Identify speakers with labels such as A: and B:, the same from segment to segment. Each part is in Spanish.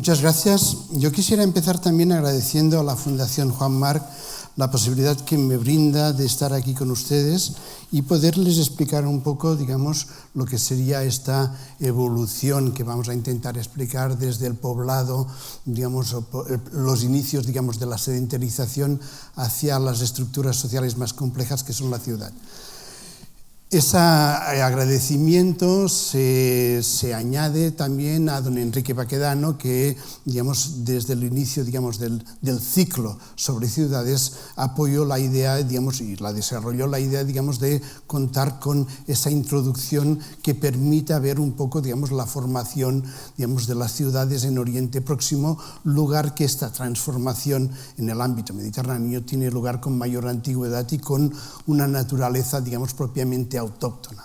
A: Muchas gracias. Yo quisiera empezar también agradeciendo a la Fundación Juan Marc la posibilidad que me brinda de estar aquí con ustedes y poderles explicar un poco, digamos, lo que sería esta evolución que vamos a intentar explicar desde el poblado, digamos, los inicios, digamos, de la sedentarización hacia las estructuras sociales más complejas que son la ciudad. Ese agradecimiento se añade también a don Enrique Baquedano, que digamos, desde el inicio digamos, del ciclo sobre ciudades apoyó la idea digamos, y la desarrolló la idea digamos, de contar con esa introducción que permita ver un poco digamos, la formación digamos, de las ciudades en Oriente Próximo, lugar que esta transformación en el ámbito mediterráneo tiene lugar con mayor antigüedad y con una naturaleza digamos, propiamente autóctona.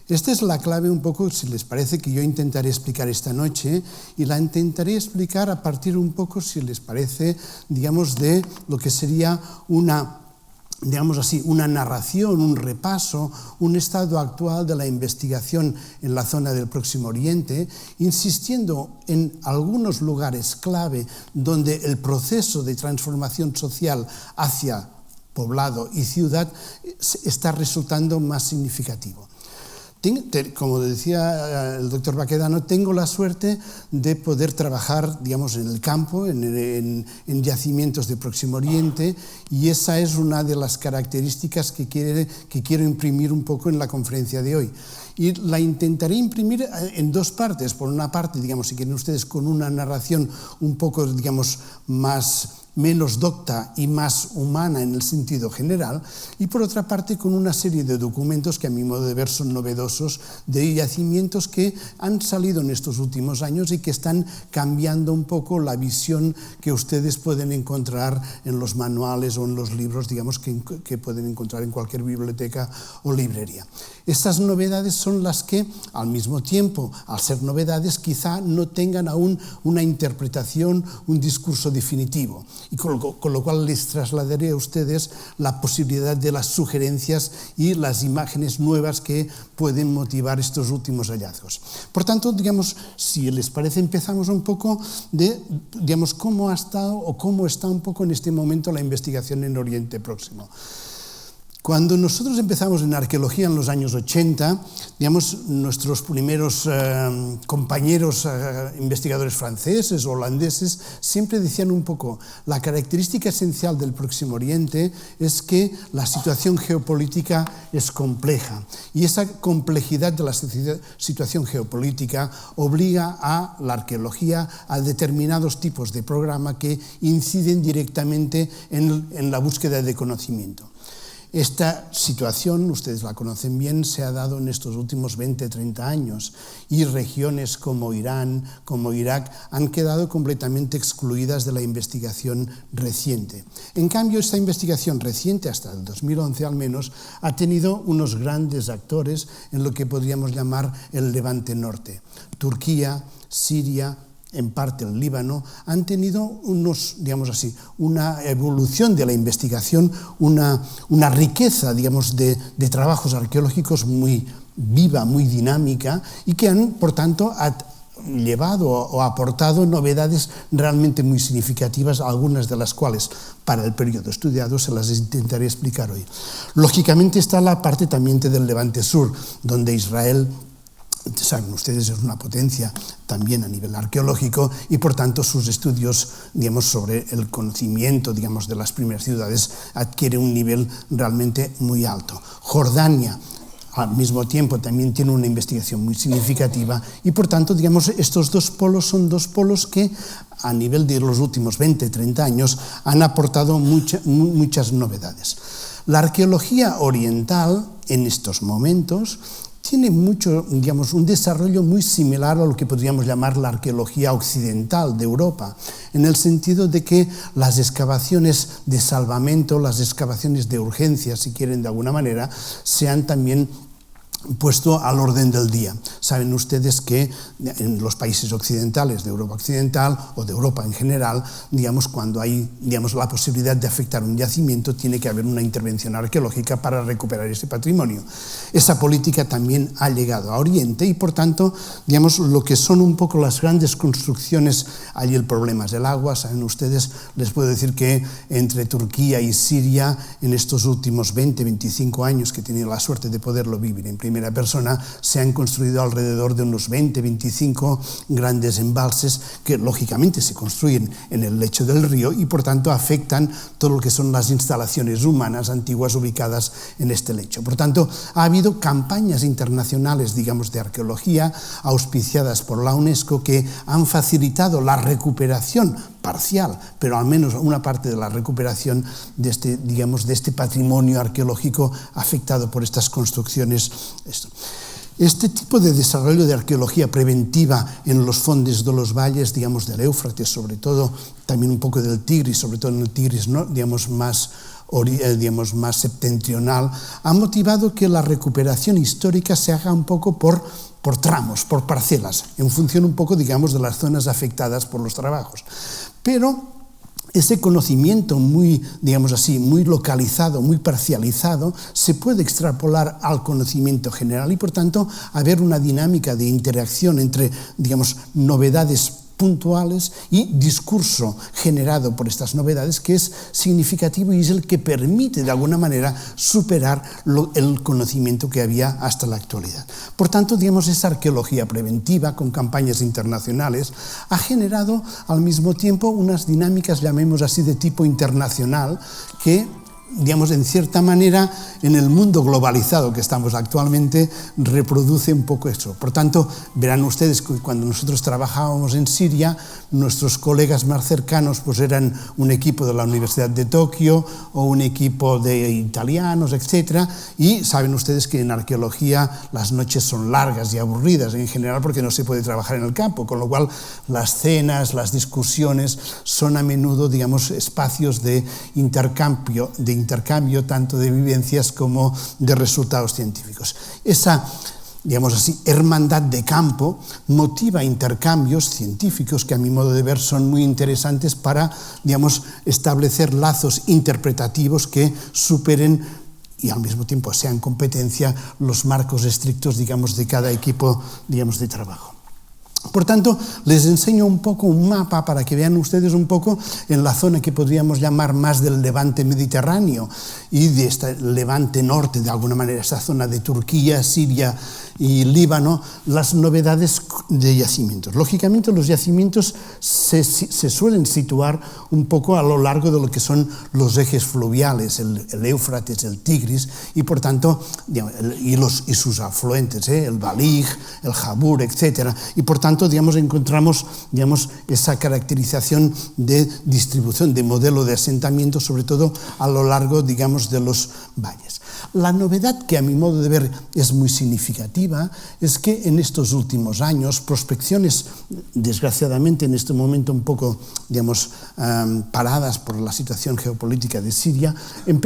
A: Esta es la clave un poco, si les parece, que yo intentaré explicar esta noche y la intentaré explicar a partir un poco, si les parece, digamos, de lo que sería una, digamos así, una narración, un repaso, un estado actual de la investigación en la zona del Próximo Oriente, insistiendo en algunos lugares clave donde el proceso de transformación social hacia poblado y ciudad está resultando más significativo. Como decía el doctor Baquedano, tengo la suerte de poder trabajar digamos, en el campo, en yacimientos de Próximo Oriente, y esa es una de las características que quiero imprimir un poco en la conferencia de hoy. Y la intentaré imprimir en dos partes. Por una parte, digamos, si quieren ustedes, con una narración un poco, digamos, menos docta y más humana en el sentido general, y por otra parte con una serie de documentos que a mi modo de ver son novedosos, de yacimientos que han salido en estos últimos años y que están cambiando un poco la visión que ustedes pueden encontrar en los manuales o en los libros, digamos, que pueden encontrar en cualquier biblioteca o librería. Estas novedades son las que, al mismo tiempo, al ser novedades, quizá no tengan aún una interpretación, un discurso definitivo. Y con lo cual les trasladaré a ustedes la posibilidad de las sugerencias y las imágenes nuevas que pueden motivar estos últimos hallazgos. Por tanto, digamos, si les parece, empezamos un poco de, digamos, cómo ha estado o cómo está un poco en este momento la investigación en Oriente Próximo. Cuando nosotros empezamos en arqueología en los años 80, digamos, nuestros primeros compañeros investigadores franceses o holandeses siempre decían un poco, la característica esencial del Próximo Oriente es que la situación geopolítica es compleja, y esa complejidad de la situación geopolítica obliga a la arqueología a determinados tipos de programa que inciden directamente en la búsqueda de conocimiento. Esta situación, ustedes la conocen bien, se ha dado en estos últimos 20-30 años, y regiones como Irán, como Irak, han quedado completamente excluidas de la investigación reciente. En cambio, esta investigación reciente, hasta el 2011 al menos, ha tenido unos grandes actores en lo que podríamos llamar el Levante Norte. Turquía, Siria, en parte el Líbano, han tenido digamos así, una evolución de la investigación, una riqueza digamos, de trabajos arqueológicos muy viva, muy dinámica, y que han, por tanto, llevado o aportado novedades realmente muy significativas, algunas de las cuales para el periodo estudiado se las intentaré explicar hoy. Lógicamente está la parte también del Levante Sur, donde Israel, saben ustedes, es una potencia también a nivel arqueológico, y por tanto sus estudios digamos, sobre el conocimiento digamos, de las primeras ciudades adquiere un nivel realmente muy alto. Jordania, al mismo tiempo, también tiene una investigación muy significativa, y por tanto digamos, estos dos polos son dos polos que a nivel de los últimos 20-30 años han aportado muchas novedades. La arqueología oriental en estos momentos tiene digamos, un desarrollo muy similar a lo que podríamos llamar la arqueología occidental de Europa, en el sentido de que las excavaciones de salvamento, las excavaciones de urgencia, si quieren de alguna manera, se han también puesto al orden del día. Saben ustedes que en los países occidentales, de Europa occidental o de Europa en general, digamos, cuando hay, digamos, la posibilidad de afectar un yacimiento, tiene que haber una intervención arqueológica para recuperar ese patrimonio. Esa política también ha llegado a Oriente y, por tanto, digamos, lo que son un poco las grandes construcciones, allí el problema es el agua. Saben ustedes, les puedo decir que entre Turquía y Siria, en estos últimos 20, 25 años que he tenido la suerte de poderlo vivir en primera persona, se han construido alrededor de unos 20, 25 grandes embalses que lógicamente se construyen en el lecho del río y por tanto afectan todo lo que son las instalaciones humanas antiguas ubicadas en este lecho. Por tanto, ha habido campañas internacionales, digamos, de arqueología auspiciadas por la UNESCO que han facilitado la recuperación parcial, pero al menos una parte de la recuperación de este, digamos, de este patrimonio arqueológico afectado por estas construcciones. Este tipo de desarrollo de arqueología preventiva en los fondos de los valles, digamos, del Éufrates, sobre todo, también un poco del Tigris, sobre todo en el Tigris, ¿no?, digamos, más septentrional, ha motivado que la recuperación histórica se haga un poco por tramos, por parcelas, en función un poco, digamos, de las zonas afectadas por los trabajos. Pero ese conocimiento muy, digamos así, muy localizado, muy parcializado, se puede extrapolar al conocimiento general y, por tanto, haber una dinámica de interacción entre, digamos, novedades puntuales y discurso generado por estas novedades que es significativo y es el que permite de alguna manera superar el conocimiento que había hasta la actualidad. Por tanto, digamos, esa arqueología preventiva con campañas internacionales ha generado al mismo tiempo unas dinámicas, llamemos así, de tipo internacional que, digamos, en cierta manera, en el mundo globalizado que estamos actualmente, reproduce un poco eso. Por tanto, verán ustedes que cuando nosotros trabajábamos en Siria, nuestros colegas más cercanos pues eran un equipo de la Universidad de Tokio o un equipo de italianos, etc. Y saben ustedes que en arqueología las noches son largas y aburridas en general porque no se puede trabajar en el campo, con lo cual las cenas, las discusiones son a menudo, digamos, espacios de intercambio tanto de vivencias como de resultados científicos. Esa, digamos así, hermandad de campo motiva intercambios científicos que a mi modo de ver son muy interesantes para, digamos, establecer lazos interpretativos que superen y al mismo tiempo sean competencia los marcos estrictos, digamos, de cada equipo, digamos, de trabajo. Por tanto, les enseño un poco un mapa para que vean ustedes un poco en la zona que podríamos llamar más del levante mediterráneo y de este levante norte, de alguna manera, esa zona de Turquía, Siria y Líbano, las novedades de yacimientos. Lógicamente, los yacimientos se suelen situar un poco a lo largo de lo que son los ejes fluviales, el Éufrates, el Tigris, y por tanto, y sus afluentes, el Balig, el Jabur, etc. Y por tanto, digamos, encontramos, digamos, esa caracterización de distribución, de modelo de asentamiento, sobre todo a lo largo, digamos, de los valles. La novedad que a mi modo de ver es muy significativa es que en estos últimos años prospecciones, desgraciadamente en este momento un poco, digamos, paradas por la situación geopolítica de Siria,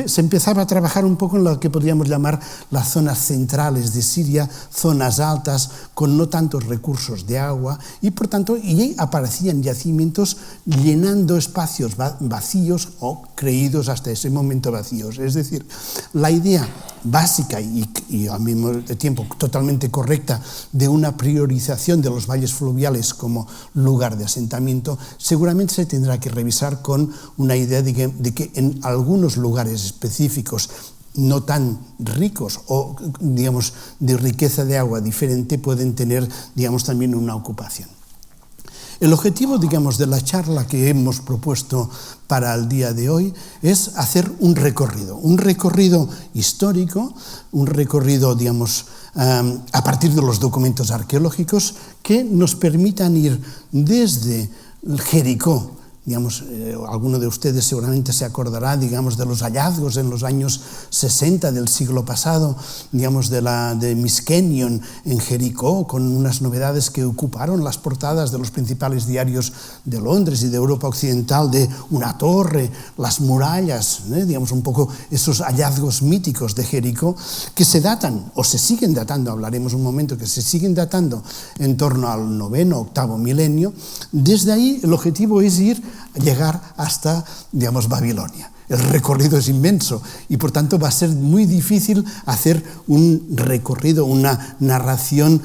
A: se empezaba a trabajar un poco en lo que podríamos llamar las zonas centrales de Siria, zonas altas con no tantos recursos de agua y por tanto y aparecían yacimientos llenando espacios vacíos o creídos hasta ese momento vacíos. Es decir, la idea básica y al mismo tiempo totalmente correcta de una priorización de los valles fluviales como lugar de asentamiento seguramente se tendrá que revisar con una idea de que en algunos lugares específicos no tan ricos o, digamos, de riqueza de agua diferente pueden tener, digamos, también una ocupación. El objetivo, digamos, de la charla que hemos propuesto para el día de hoy es hacer un recorrido histórico, un recorrido, digamos, a partir de los documentos arqueológicos que nos permitan ir desde Jericó, digamos, alguno de ustedes seguramente se acordará, digamos, de los hallazgos en los años 60 del siglo pasado, digamos, de Miskenion en Jericó, con unas novedades que ocuparon las portadas de los principales diarios de Londres y de Europa Occidental, de una torre, las murallas, digamos, un poco esos hallazgos míticos de Jericó, que se datan, o se siguen datando, hablaremos un momento, que se siguen datando en torno al 9º, 8º milenio. Desde ahí el objetivo es llegar hasta, digamos, Babilonia. El recorrido es inmenso y, por tanto, va a ser muy difícil hacer un recorrido, una narración,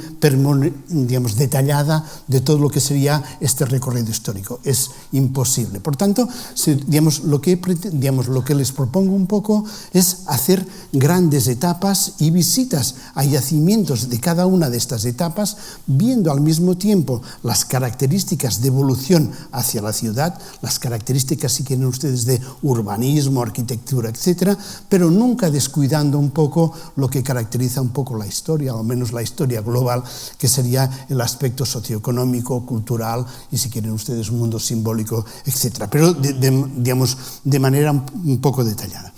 A: digamos, detallada de todo lo que sería este recorrido histórico. Es imposible. Por tanto, digamos, lo que les propongo un poco es hacer grandes etapas y visitas a yacimientos de cada una de estas etapas, viendo al mismo tiempo las características de evolución hacia la ciudad, las características, si quieren ustedes, de urbanismo, arquitectura, etcétera, pero nunca descuidando un poco lo que caracteriza un poco la historia, o al menos la historia global, que sería el aspecto socioeconómico, cultural y, si quieren ustedes, un mundo simbólico, etcétera, pero digamos, de manera un poco detallada.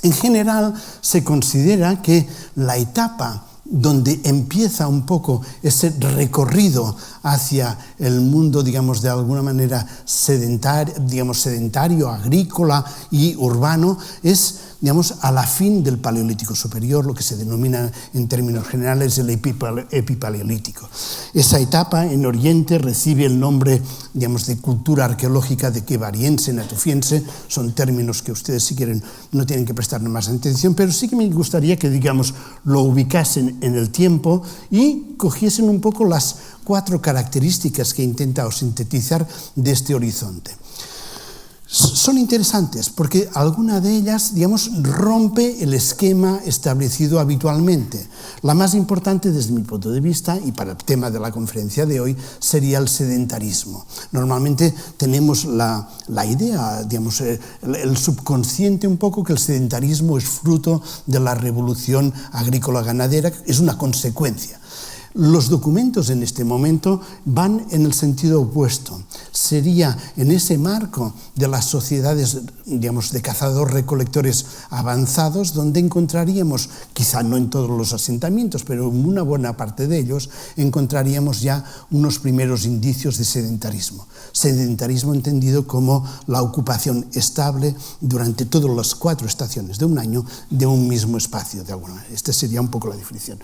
A: En general, se considera que la etapa donde empieza un poco ese recorrido hacia el mundo, digamos, de alguna manera sedentario, agrícola y urbano, es, digamos, a la fin del Paleolítico Superior, lo que se denomina en términos generales el epipaleolítico. Esa etapa en Oriente recibe el nombre, digamos, de cultura arqueológica de quevariense, natufiense, son términos que ustedes, si quieren, no tienen que prestarle más atención, pero sí que me gustaría que, digamos, lo ubicasen en el tiempo y cogiesen un poco las 4 características que he intentado sintetizar de este horizonte. Son interesantes porque alguna de ellas, digamos, rompe el esquema establecido habitualmente. La más importante, desde mi punto de vista, y para el tema de la conferencia de hoy, sería el sedentarismo. Normalmente tenemos la idea, digamos, el subconsciente un poco, que el sedentarismo es fruto de la revolución agrícola-ganadera, es una consecuencia. Los documentos en este momento van en el sentido opuesto. Sería en ese marco de las sociedades, digamos, de cazadores-recolectores avanzados, donde encontraríamos, quizá no en todos los asentamientos, pero en una buena parte de ellos, encontraríamos ya unos primeros indicios de sedentarismo. Sedentarismo entendido como la ocupación estable durante todas las 4 estaciones de un año de un mismo espacio, de alguna manera. Esta sería un poco la definición.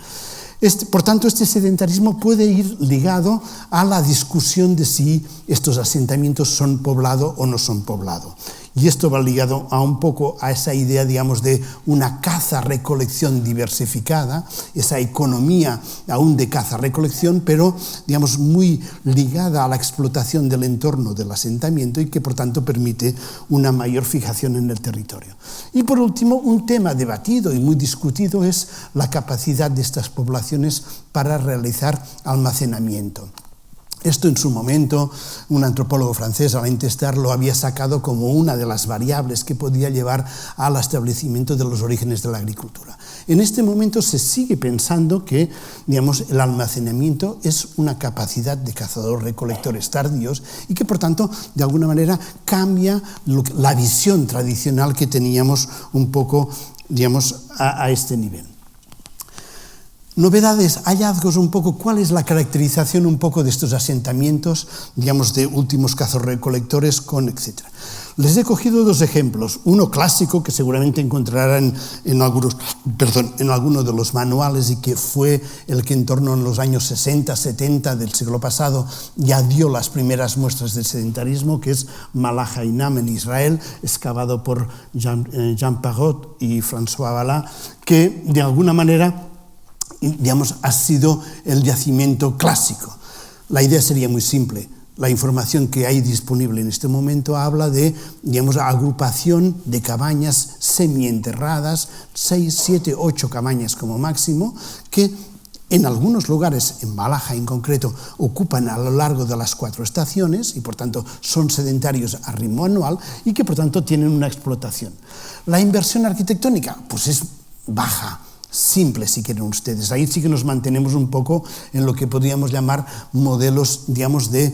A: Por tanto, este sedentarismo puede ir ligado a la discusión de si estos asentamientos son poblado o no son poblado. Y esto va ligado a un poco a esa idea, digamos, de una caza-recolección diversificada, esa economía aún de caza-recolección, pero, digamos, muy ligada a la explotación del entorno del asentamiento y que, por tanto, permite una mayor fijación en el territorio. Y, por último, un tema debatido y muy discutido es la capacidad de estas poblaciones para realizar almacenamiento. Esto en su momento, un antropólogo francés, Alain Testard, lo había sacado como una de las variables que podía llevar al establecimiento de los orígenes de la agricultura. En este momento se sigue pensando que, digamos, el almacenamiento es una capacidad de cazadores-recolectores tardíos y que, por tanto, de alguna manera cambia la visión tradicional que teníamos un poco, digamos, a este nivel. Novedades, hallazgos un poco, ¿cuál es la caracterización un poco de estos asentamientos, digamos, de últimos cazadores-recolectores con etcétera? Les he cogido 2 ejemplos, uno clásico que seguramente encontrarán en alguno de los manuales y que fue el que en torno a los años 60, 70 del siglo pasado ya dio las primeras muestras de sedentarismo, que es Malahainam en Israel, excavado por Jean Parrot y François Vallat, que de alguna manera, digamos, ha sido el yacimiento clásico. La idea sería muy simple. La información que hay disponible en este momento habla de, digamos, agrupación de cabañas semienterradas, 6, 7, 8 cabañas como máximo, que en algunos lugares, en Valaja en concreto, ocupan a lo largo de las 4 estaciones y, por tanto, son sedentarios a ritmo anual y que, por tanto, tienen una explotación. La inversión arquitectónica, pues es baja. simple, si quieren ustedes. Ahí sí que nos mantenemos un poco en lo que podríamos llamar modelos, digamos, de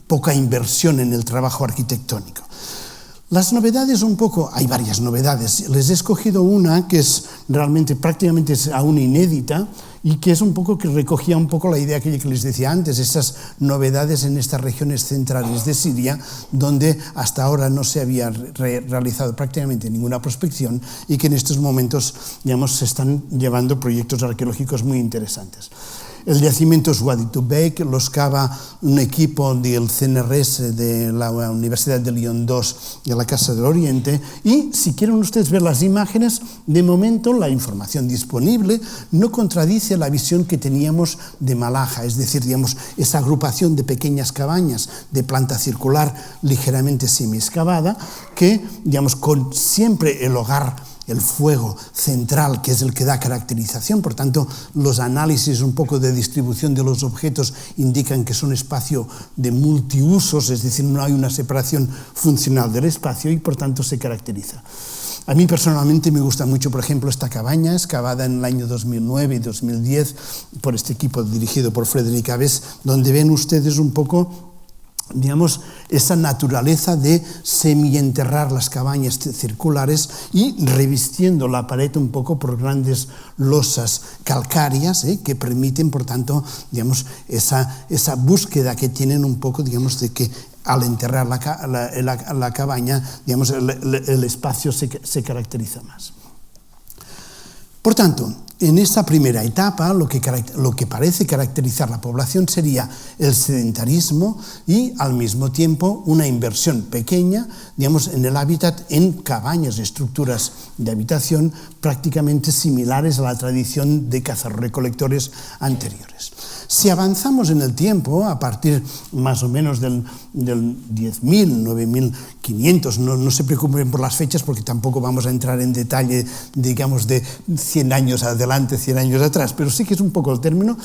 A: poca inversión en el trabajo arquitectónico. Las novedades un poco, hay varias novedades, les he escogido una que es realmente prácticamente aún inédita y que es un poco que recogía un poco la idea que les decía antes, esas novedades en estas regiones centrales de Siria, donde hasta ahora no se había realizado prácticamente ninguna prospección y que en estos momentos, digamos, se están llevando proyectos arqueológicos muy interesantes. El yacimiento es Wadi Tubeik, lo excava un equipo del CNRS de la Universidad de Lyon II y de la Casa del Oriente, y si quieren ustedes ver las imágenes, de momento la información disponible no contradice la visión que teníamos de Malaja, es decir, digamos, esa agrupación de pequeñas cabañas de planta circular ligeramente semiexcavada que, digamos, con siempre el hogar, el fuego central, que es el que da caracterización. Por tanto, los análisis un poco de distribución de los objetos indican que es un espacio de multiusos, es decir, no hay una separación funcional del espacio y por tanto se caracteriza. A mí personalmente me gusta mucho, por ejemplo, esta cabaña, excavada en el año 2009 y 2010 por este equipo dirigido por Frédéric Abbès, donde ven ustedes un poco, digamos, esa naturaleza de semienterrar las cabañas circulares y revistiendo la pared un poco por grandes losas calcáreas que permiten, por tanto, digamos, esa búsqueda que tienen un poco, digamos, de que al enterrar la cabaña, digamos, el espacio se caracteriza más. Por tanto, en esta primera etapa, lo que parece caracterizar la población sería el sedentarismo y, al mismo tiempo, una inversión pequeña, digamos, en el hábitat, en cabañas, estructuras de habitación prácticamente similares a la tradición de cazarrecolectores anteriores. Si avanzamos en el tiempo, a partir más o menos del 10.000, 9.500, no se preocupen por las fechas porque tampoco vamos a entrar en detalle, digamos, de 100 años adelante, 100 años atrás, pero sí que es un poco el término.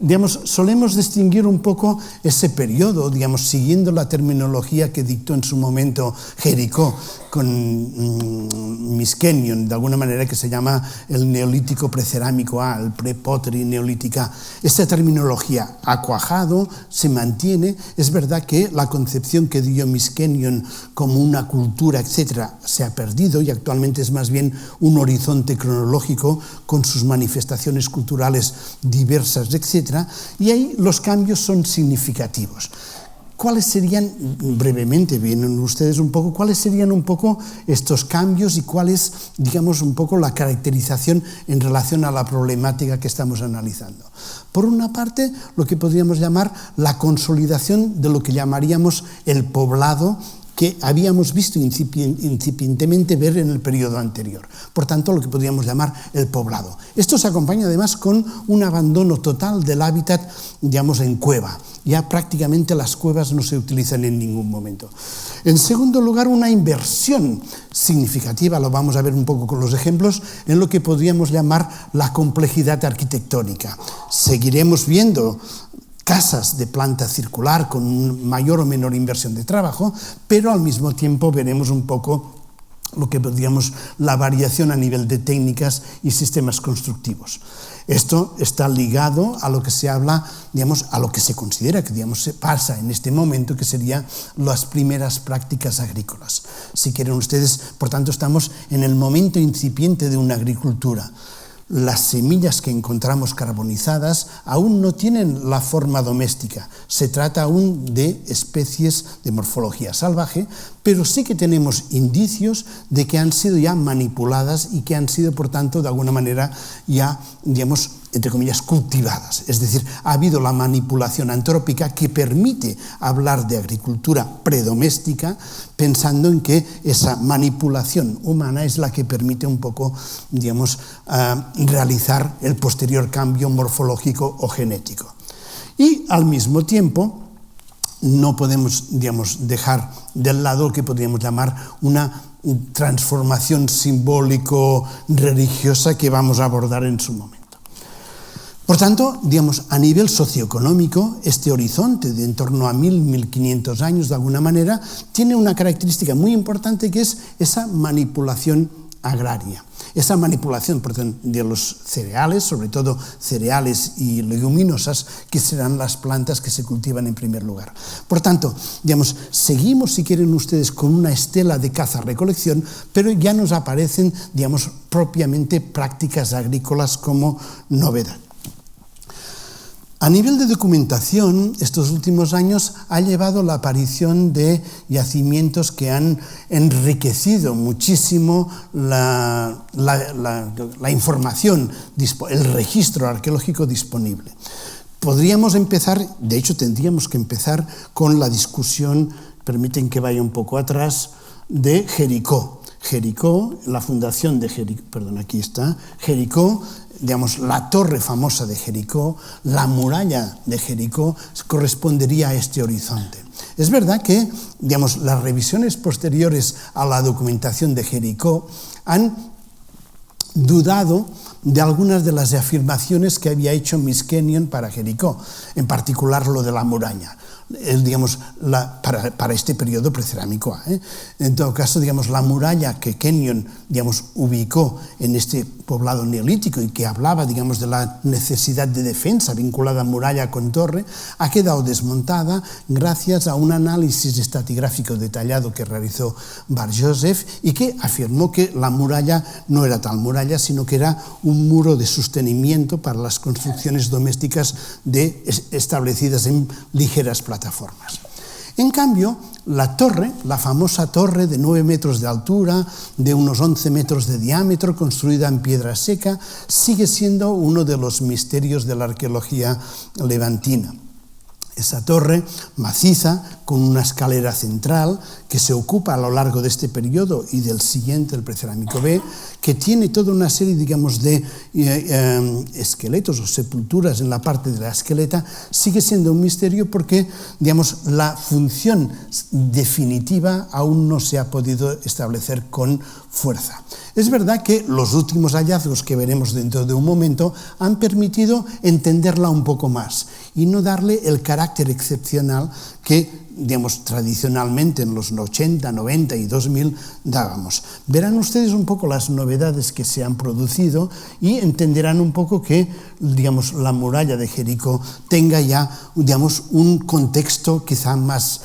A: Digamos, solemos distinguir un poco ese periodo, digamos, siguiendo la terminología que dictó en su momento Jericó con Miskenion, de alguna manera, que se llama el neolítico precerámico A, el pre-pottery neolítica. Esta terminología ha cuajado, se mantiene. Es verdad que la concepción que dio Miskenion como una cultura, etcétera, se ha perdido y actualmente es más bien un horizonte cronológico con sus manifestaciones culturales diversas, etcétera. Y ahí los cambios son significativos. ¿Cuáles serían, brevemente, vienen ustedes un poco, cuáles serían un poco estos cambios y cuál es, digamos, un poco la caracterización en relación a la problemática que estamos analizando? Por una parte, lo que podríamos llamar la consolidación de lo que llamaríamos el poblado, que habíamos visto incipientemente ver en el periodo anterior. Por tanto, lo que podríamos llamar el poblado. Esto se acompaña además con un abandono total del hábitat, digamos, en cueva. Ya prácticamente las cuevas no se utilizan en ningún momento. En segundo lugar, una inversión significativa, lo vamos a ver un poco con los ejemplos, en lo que podríamos llamar la complejidad arquitectónica. Seguiremos viendo casas de planta circular con mayor o menor inversión de trabajo, pero al mismo tiempo veremos un poco lo que podríamos la variación a nivel de técnicas y sistemas constructivos. Esto está ligado a lo que se habla, digamos, a lo que se considera que, digamos, se pasa en este momento, que serían las primeras prácticas agrícolas. Si quieren ustedes, por tanto, estamos en el momento incipiente de una agricultura. Las semillas que encontramos carbonizadas aún no tienen la forma doméstica. Se trata aún de especies de morfología salvaje, pero sí que tenemos indicios de que han sido ya manipuladas y que han sido, por tanto, de alguna manera ya, digamos, entre comillas, cultivadas. Es decir, ha habido la manipulación antrópica que permite hablar de agricultura predoméstica, pensando en que esa manipulación humana es la que permite un poco, digamos, realizar el posterior cambio morfológico o genético. Y al mismo tiempo, no podemos, digamos, dejar del lado lo que podríamos llamar una transformación simbólico-religiosa que vamos a abordar en su momento. Por tanto, digamos, a nivel socioeconómico, este horizonte de en torno a 1.000-1.500 años, de alguna manera, tiene una característica muy importante que es esa manipulación agraria. Esa manipulación de los cereales, sobre todo cereales y leguminosas, que serán las plantas que se cultivan en primer lugar. Por tanto, digamos, seguimos, si quieren ustedes, con una estela de caza-recolección, pero ya nos aparecen, digamos, propiamente prácticas agrícolas como novedad. A nivel de documentación, estos últimos años ha llevado la aparición de yacimientos que han enriquecido muchísimo la información, el registro arqueológico disponible. Podríamos empezar, de hecho tendríamos que empezar con la discusión, permiten que vaya un poco atrás, de Jericó. Jericó, la fundación de Jericó, perdón, aquí está, Jericó, digamos, la torre famosa de Jericó, la muralla de Jericó, correspondería a este horizonte. Es verdad que, digamos, las revisiones posteriores a la documentación de Jericó han dudado de algunas de las afirmaciones que había hecho Miskenion para Jericó, en particular lo de la muralla. Digamos, para este periodo precerámico. En todo caso, digamos, la muralla que Kenyon, digamos, ubicó en este poblado neolítico y que hablaba, digamos, de la necesidad de defensa vinculada a muralla con torre, ha quedado desmontada gracias a un análisis estratigráfico detallado que realizó Bar Joseph y que afirmó que la muralla no era tal muralla, sino que era un muro de sostenimiento para las construcciones domésticas establecidas en ligeras plataformas. En cambio, la torre, la famosa torre de 9 metros de altura, de unos 11 metros de diámetro, construida en piedra seca, sigue siendo uno de los misterios de la arqueología levantina. Esa torre maciza, con una escalera central, que se ocupa a lo largo de este periodo y del siguiente, el Precerámico B, que tiene toda una serie, digamos, de esqueletos o sepulturas en la parte de la esqueleta, sigue siendo un misterio porque, digamos, la función definitiva aún no se ha podido establecer con fuerza. Es verdad que los últimos hallazgos que veremos dentro de un momento han permitido entenderla un poco más y no darle el carácter excepcional que, digamos, tradicionalmente en los 80, 90 y 2000 dábamos. Verán ustedes un poco las novedades que se han producido y entenderán un poco que, digamos, la muralla de Jericó tenga ya, digamos, un contexto quizá más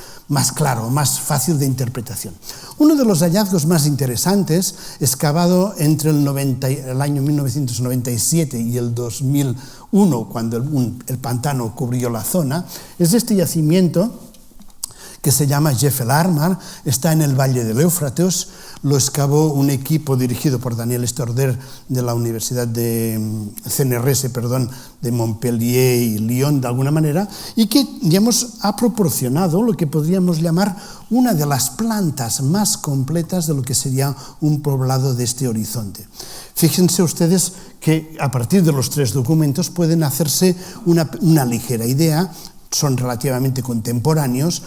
A: claro, más fácil de interpretación. Uno de los hallazgos más interesantes, excavado entre el año 1997 y el 2001, cuando el pantano cubrió la zona, es este yacimiento que se llama Jefel Armar, está en el Valle del Éufrates, lo excavó un equipo dirigido por Daniel Estorder de la Universidad de CNRS, de Montpellier y Lyon de alguna manera, y que, digamos, ha proporcionado lo que podríamos llamar una de las plantas más completas de lo que sería un poblado de este horizonte. Fíjense ustedes que a partir de los 3 documentos pueden hacerse una ligera idea, son relativamente contemporáneos.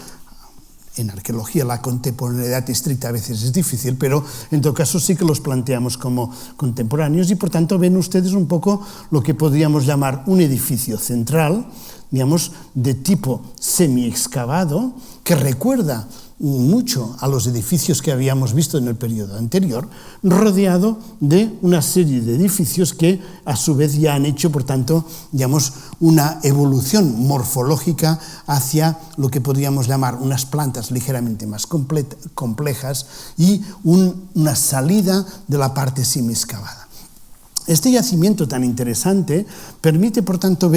A: En arqueología la contemporaneidad estricta a veces es difícil, pero en todo caso sí que los planteamos como contemporáneos y por tanto ven ustedes un poco lo que podríamos llamar un edificio central, digamos, de tipo semi-excavado, que recuerda mucho a los edificios que habíamos visto en el periodo anterior, rodeado de una serie de edificios que a su vez ya han hecho, por tanto, digamos, una evolución morfológica hacia lo que podríamos llamar unas plantas ligeramente más complejas y una salida de la parte semi-excavada. Este yacimiento tan interesante permite, por tanto,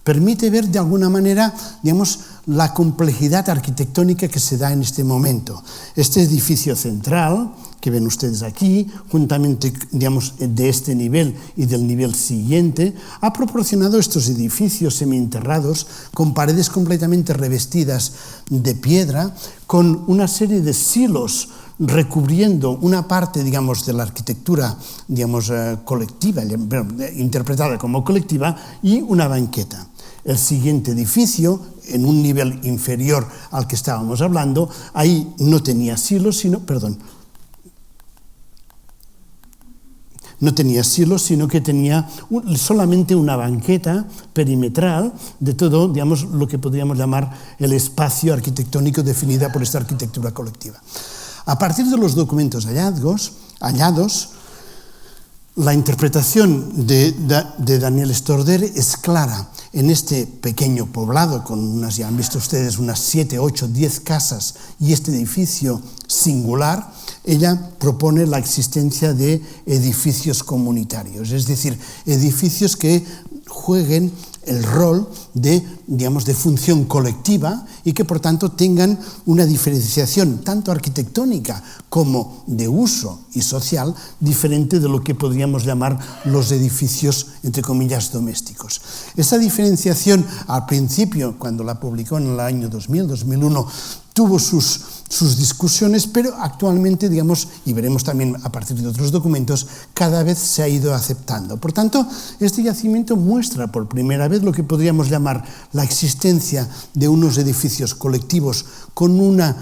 A: permite ver de alguna manera, digamos, la complejidad arquitectónica que se da en este momento. Este edificio central, que ven ustedes aquí, juntamente, digamos, de este nivel y del nivel siguiente, ha proporcionado estos edificios semienterrados con paredes completamente revestidas de piedra, con una serie de silos recubriendo una parte, digamos, de la arquitectura, digamos, colectiva, interpretada como colectiva, y una banqueta. El siguiente edificio, en un nivel inferior al que estábamos hablando, ahí no tenía silos, sino que tenía solamente una banqueta perimetral de todo, digamos, lo que podríamos llamar el espacio arquitectónico definida por esta arquitectura colectiva. A partir de los documentos hallados, la interpretación de Daniel Storder es clara. En este pequeño poblado, con unas, ya han visto ustedes, unas 7, 8, 10 casas y este edificio singular, ella propone la existencia de edificios comunitarios, es decir, edificios que jueguen el rol de función colectiva y que por tanto tengan una diferenciación tanto arquitectónica como de uso y social diferente de lo que podríamos llamar los edificios, entre comillas, domésticos. Esa diferenciación al principio, cuando la publicó en el año 2000, 2001, tuvo sus discusiones, pero actualmente, y veremos también a partir de otros documentos, cada vez se ha ido aceptando. Por tanto, este yacimiento muestra por primera vez lo que podríamos llamar la existencia de unos edificios colectivos con una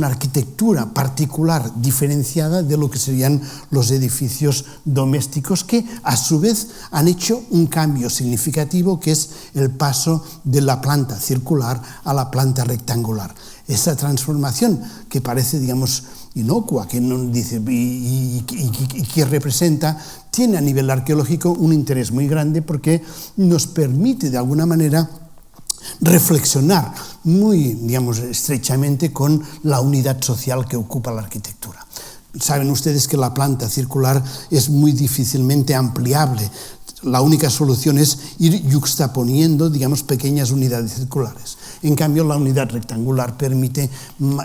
A: arquitectura particular diferenciada de lo que serían los edificios domésticos, que a su vez han hecho un cambio significativo, que es el paso de la planta circular a la planta rectangular. Esa transformación que parece, inocua, que no dice y que representa, tiene a nivel arqueológico un interés muy grande porque nos permite de alguna manera reflexionar muy, estrechamente con la unidad social que ocupa la arquitectura. Saben ustedes que la planta circular es muy difícilmente ampliable. La única solución es ir yuxtaponiendo, pequeñas unidades circulares. En cambio, la unidad rectangular permite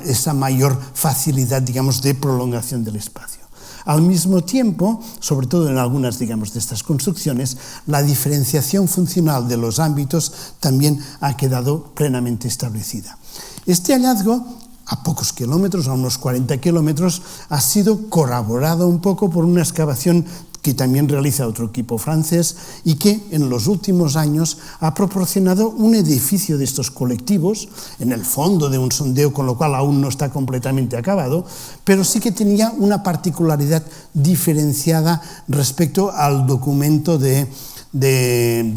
A: esa mayor facilidad, de prolongación del espacio. Al mismo tiempo, sobre todo en algunas, de estas construcciones, la diferenciación funcional de los ámbitos también ha quedado plenamente establecida. Este hallazgo, a pocos kilómetros, a unos 40 kilómetros, ha sido corroborado un poco por una excavación que también realiza otro equipo francés y que en los últimos años ha proporcionado un edificio de estos colectivos en el fondo de un sondeo, con lo cual aún no está completamente acabado, pero sí que tenía una particularidad diferenciada respecto al documento de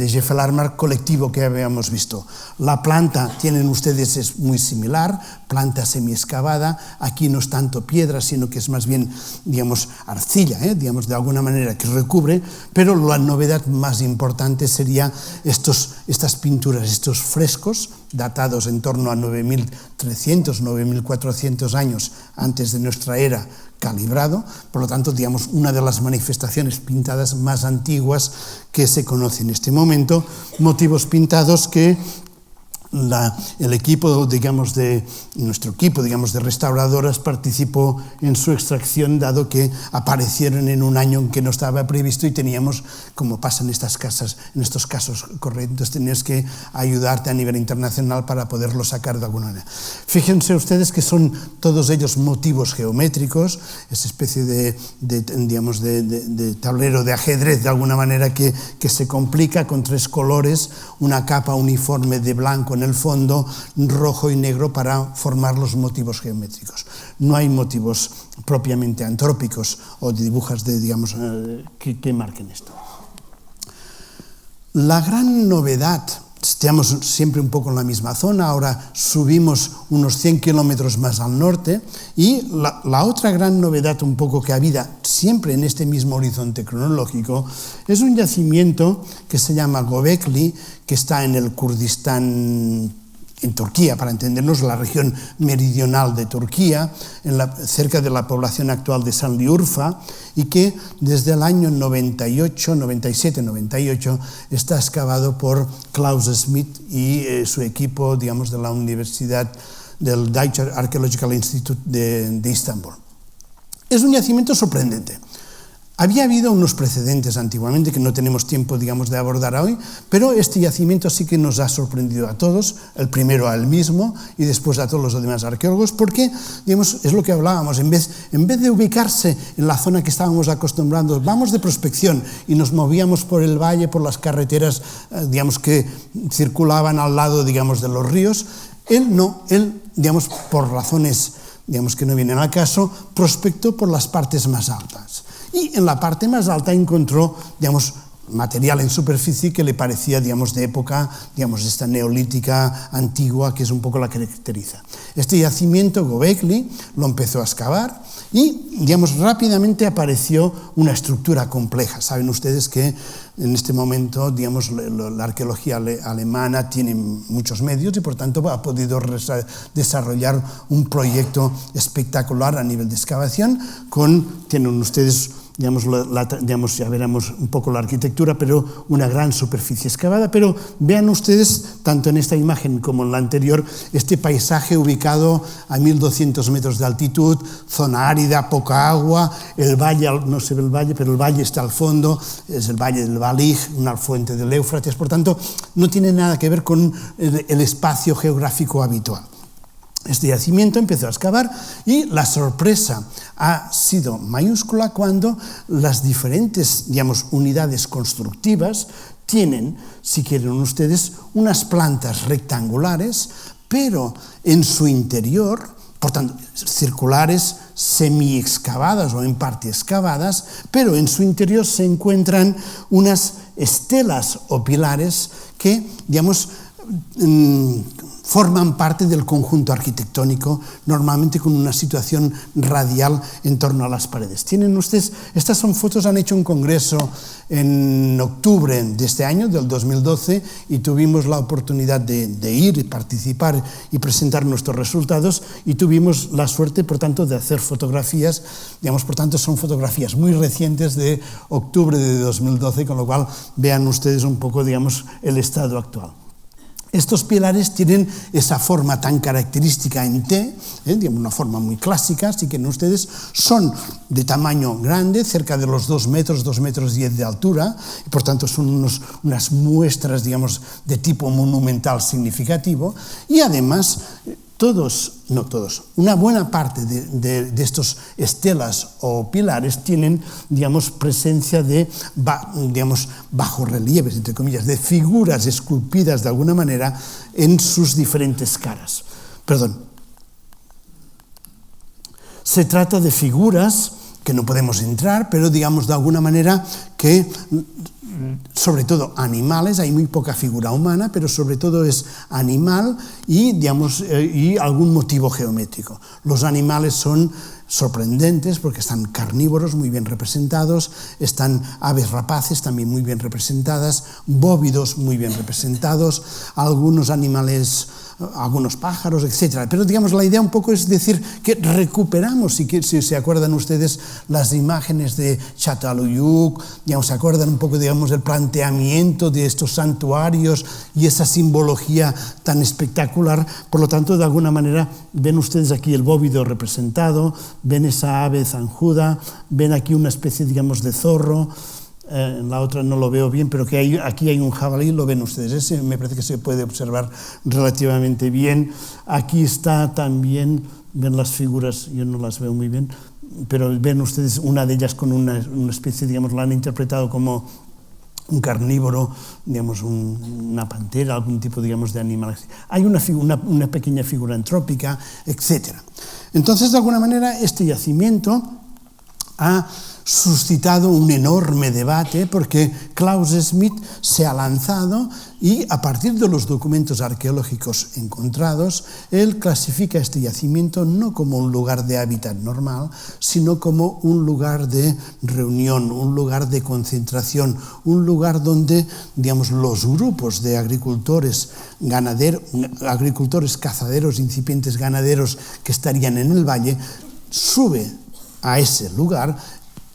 A: Geffelarmar colectivo que habíamos visto. La planta, tienen ustedes, es muy similar, planta semiexcavada. Aquí no es tanto piedra, sino que es más bien, arcilla, de alguna manera que recubre, pero la novedad más importante sería estas pinturas, estos frescos datados en torno a 9.300, 9.400 años antes de nuestra era, calibrado, por lo tanto, una de las manifestaciones pintadas más antiguas que se conoce en este momento, motivos pintados que el equipo, nuestro equipo, de restauradoras participó en su extracción, dado que aparecieron en un año en que no estaba previsto y teníamos, como pasa en estos casos corrientes, tenías que ayudarte a nivel internacional para poderlo sacar de alguna manera. Fíjense ustedes que son todos ellos motivos geométricos, esa especie de tablero de ajedrez, de alguna manera, que se complica con 3 colores, una capa uniforme de blanco en el fondo, rojo y negro, para formar los motivos geométricos. No hay motivos propiamente antrópicos o de dibujos que marquen esto. La gran novedad, estamos siempre un poco en la misma zona, ahora subimos unos 100 kilómetros más al norte, y la otra gran novedad un poco que había siempre en este mismo horizonte cronológico es un yacimiento que se llama Göbekli, que está en el Kurdistán, en Turquía, para entendernos, la región meridional de Turquía, cerca de la población actual de Sanliurfa, y que desde el año 97-98 está excavado por Klaus Schmidt y su equipo, de la Universidad del Deutsche Archaeological Institute de Istambul. Es un yacimiento sorprendente. Había habido unos precedentes antiguamente que no tenemos tiempo, de abordar hoy, pero este yacimiento sí que nos ha sorprendido a todos, el primero a él mismo y después a todos los demás arqueólogos, porque, es lo que hablábamos, en vez de ubicarse en la zona que estábamos acostumbrados, vamos de prospección y nos movíamos por el valle, por las carreteras, que circulaban al lado, de los ríos. Él no, por razones, que no vienen al caso, prospectó por las partes más altas. Y en la parte más alta encontró, material en superficie que le parecía, digamos, de época, digamos, esta neolítica antigua, que es un poco la que caracteriza. Este yacimiento, Göbekli, lo empezó a excavar y, digamos, rápidamente apareció una estructura compleja. Saben ustedes que en este momento, digamos, la arqueología alemana tiene muchos medios y, por tanto, ha podido desarrollar un proyecto espectacular a nivel de excavación. Tienen ustedes, digamos, ya veremos un poco la arquitectura, pero una gran superficie excavada. Pero vean ustedes, tanto en esta imagen como en la anterior, este paisaje ubicado a 1200 metros de altitud, zona árida, poca agua, el valle, no se ve el valle, pero el valle está al fondo, es el valle del Valig, una afluente del Éufrates, por tanto, no tiene nada que ver con el espacio geográfico habitual. Este yacimiento empezó a excavar y la sorpresa ha sido mayúscula cuando las diferentes, digamos, unidades constructivas tienen, si quieren ustedes, unas plantas rectangulares, pero en su interior, por tanto, circulares, semi-excavadas o en parte excavadas, pero en su interior se encuentran unas estelas o pilares que, digamos, forman parte del conjunto arquitectónico, normalmente con una situación radial en torno a las paredes. Tienen ustedes, estas son fotos, han hecho un congreso en octubre de este año, del 2012, y tuvimos la oportunidad de ir y participar y presentar nuestros resultados, y tuvimos la suerte, por tanto, de hacer fotografías, digamos, por tanto, son fotografías muy recientes de octubre de 2012, con lo cual vean ustedes un poco, digamos, el estado actual. Estos pilares tienen esa forma tan característica en T, digamos, una forma muy clásica, así que ustedes son de tamaño grande, cerca de los 2 metros, 2 metros 10 de altura, y por tanto son unas muestras, digamos, de tipo monumental significativo, y además una buena parte de estos estelas o pilares tienen, digamos, presencia de, digamos, bajorrelieves, entre comillas, de figuras esculpidas de alguna manera en sus diferentes caras. Se trata de figuras que no podemos entrar, pero, digamos, de alguna manera que, sobre todo animales, hay muy poca figura humana, pero sobre todo es animal y, digamos, y algún motivo geométrico. Los animales son sorprendentes porque están carnívoros muy bien representados, están aves rapaces también muy bien representadas, bóvidos muy bien representados, algunos animales, algunos pájaros, etc. Pero, digamos, la idea un poco es decir que recuperamos, si se acuerdan ustedes, las imágenes de Çatalhöyük, digamos, se acuerdan un poco, digamos, del planteamiento de estos santuarios y esa simbología tan espectacular. Por lo tanto, de alguna manera, ven ustedes aquí el bóvido representado, ven esa ave zanjuda, ven aquí una especie, digamos, de zorro. En la otra no lo veo bien, pero que aquí hay un jabalí, lo ven ustedes. Ese me parece que se puede observar relativamente bien. Aquí está también, ven las figuras, yo no las veo muy bien, pero ven ustedes una de ellas con una especie, digamos, la han interpretado como un carnívoro, digamos, una pantera, algún tipo, digamos, de animal. Hay una pequeña figura antrópica, etc. Entonces, de alguna manera, este yacimiento ha suscitado un enorme debate porque Klaus Schmidt se ha lanzado y, a partir de los documentos arqueológicos encontrados, él clasifica este yacimiento no como un lugar de hábitat normal, sino como un lugar de reunión, un lugar de concentración, un lugar donde, digamos, los grupos de agricultores, agricultores cazaderos, incipientes ganaderos que estarían en el valle, sube a ese lugar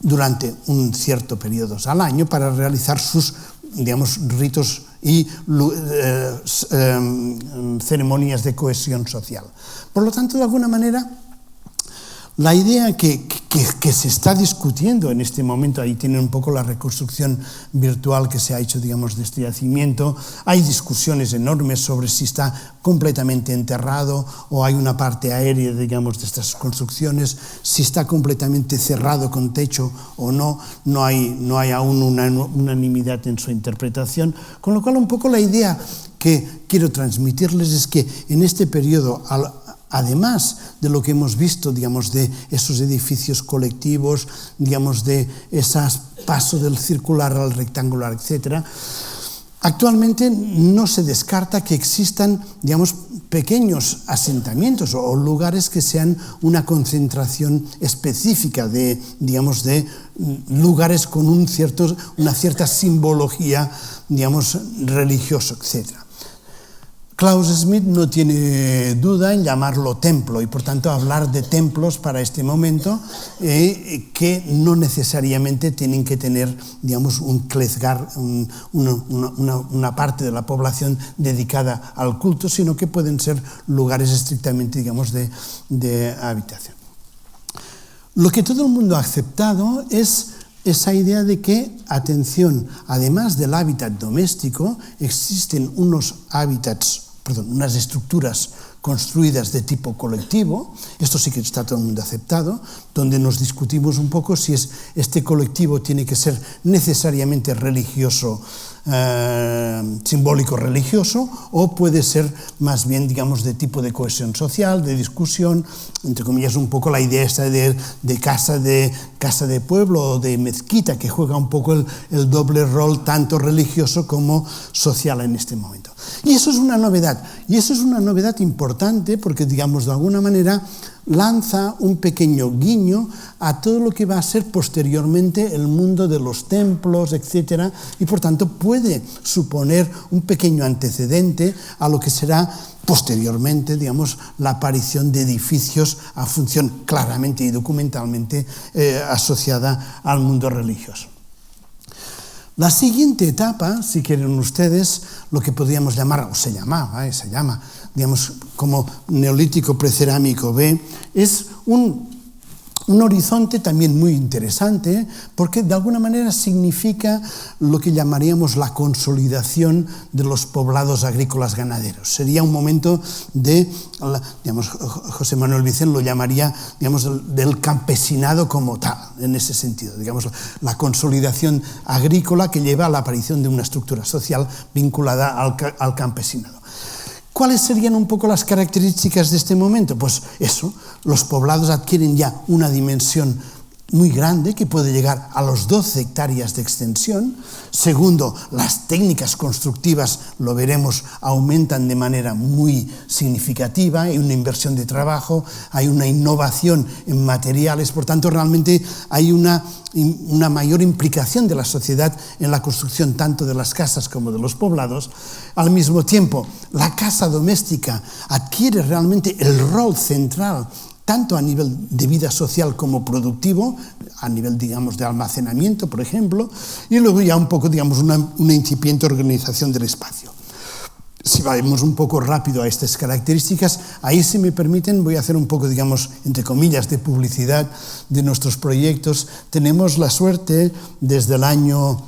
A: durante un cierto periodo al año para realizar sus, digamos, ritos y ceremonias de cohesión social. Por lo tanto, de alguna manera, la idea que se está discutiendo en este momento, ahí tienen un poco la reconstrucción virtual que se ha hecho, digamos, de este yacimiento. Hay discusiones enormes sobre si está completamente enterrado o hay una parte aérea, digamos, de estas construcciones, si está completamente cerrado con techo o no. No hay aún una unanimidad en su interpretación, con lo cual un poco la idea que quiero transmitirles es que en este periodo, además de lo que hemos visto, digamos, de esos edificios colectivos, digamos, de ese paso del circular al rectangular, etc., actualmente no se descarta que existan, digamos, pequeños asentamientos o lugares que sean una concentración específica de, digamos, de lugares con una cierta simbología, digamos, religiosa, etc. Klaus Schmidt no tiene duda en llamarlo templo y, por tanto, hablar de templos para este momento que no necesariamente tienen que tener, digamos, un klezgar, una parte de la población dedicada al culto, sino que pueden ser lugares estrictamente, digamos, de habitación. Lo que todo el mundo ha aceptado es esa idea de que, atención, además del hábitat doméstico, existen unas estructuras construidas de tipo colectivo. Esto sí que está todo el mundo aceptado, donde nos discutimos un poco si este colectivo tiene que ser necesariamente religioso, simbólico religioso, o puede ser más bien, digamos, de tipo de cohesión social, de discusión, entre comillas, un poco la idea esta de casa de pueblo o de mezquita, que juega un poco el doble rol tanto religioso como social en este momento. Y eso es una novedad, y eso es una novedad importante porque, digamos, de alguna manera lanza un pequeño guiño a todo lo que va a ser posteriormente el mundo de los templos, etc., y por tanto puede suponer un pequeño antecedente a lo que será posteriormente, digamos, la aparición de edificios a función claramente y documentalmente asociada al mundo religioso. La siguiente etapa, si quieren ustedes, lo que podríamos llamar, o se llama, digamos, como Neolítico Precerámico B, es un horizonte también muy interesante, porque de alguna manera significa lo que llamaríamos la consolidación de los poblados agrícolas ganaderos. Sería un momento digamos, José Manuel Vicent lo llamaría, digamos, del campesinado como tal, en ese sentido, digamos, la consolidación agrícola que lleva a la aparición de una estructura social vinculada al campesinado. ¿Cuáles serían un poco las características de este momento? Pues eso, los poblados adquieren ya una dimensión muy grande que puede llegar a los 12 hectáreas de extensión. Segundo, las técnicas constructivas, lo veremos, aumentan de manera muy significativa, hay una inversión de trabajo, hay una innovación en materiales, por tanto realmente hay una mayor implicación de la sociedad en la construcción tanto de las casas como de los poblados. Al mismo tiempo, la casa doméstica adquiere realmente el rol central tanto a nivel de vida social como productivo, a nivel, digamos, de almacenamiento, por ejemplo, y luego ya un poco, digamos, una incipiente organización del espacio. Si vamos un poco rápido a estas características, ahí, si me permiten, voy a hacer un poco, digamos, entre comillas, de publicidad de nuestros proyectos. Tenemos la suerte, desde el año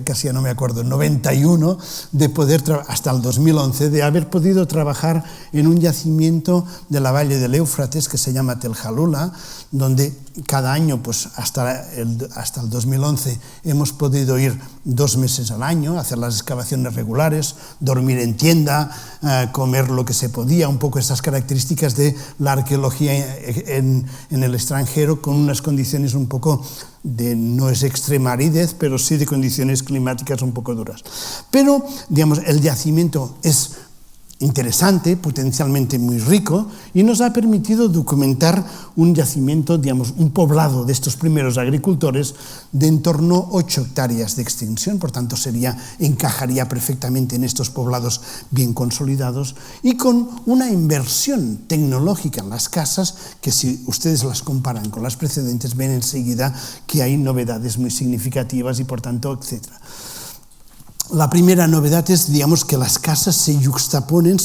A: casi ya no me acuerdo, 91, de poder hasta el 2011, de haber podido trabajar en un yacimiento de la Valle del Éufrates que se llama Tel Halula, donde cada año, pues hasta el 2011, hemos podido ir 2 meses al año, hacer las excavaciones regulares, dormir en tienda, comer lo que se podía, un poco esas características de la arqueología en el extranjero, con unas condiciones un poco no es extrema aridez, pero sí de condiciones climáticas un poco duras. Pero, digamos, el yacimiento es interesante, potencialmente muy rico, y nos ha permitido documentar un yacimiento, digamos, un poblado de estos primeros agricultores de en torno a 8 hectáreas de extensión, por tanto encajaría perfectamente en estos poblados bien consolidados, y con una inversión tecnológica en las casas que, si ustedes las comparan con las precedentes, ven enseguida que hay novedades muy significativas y, por tanto, etcétera. La primera novedad es, digamos, que las casas se yuxtaponen,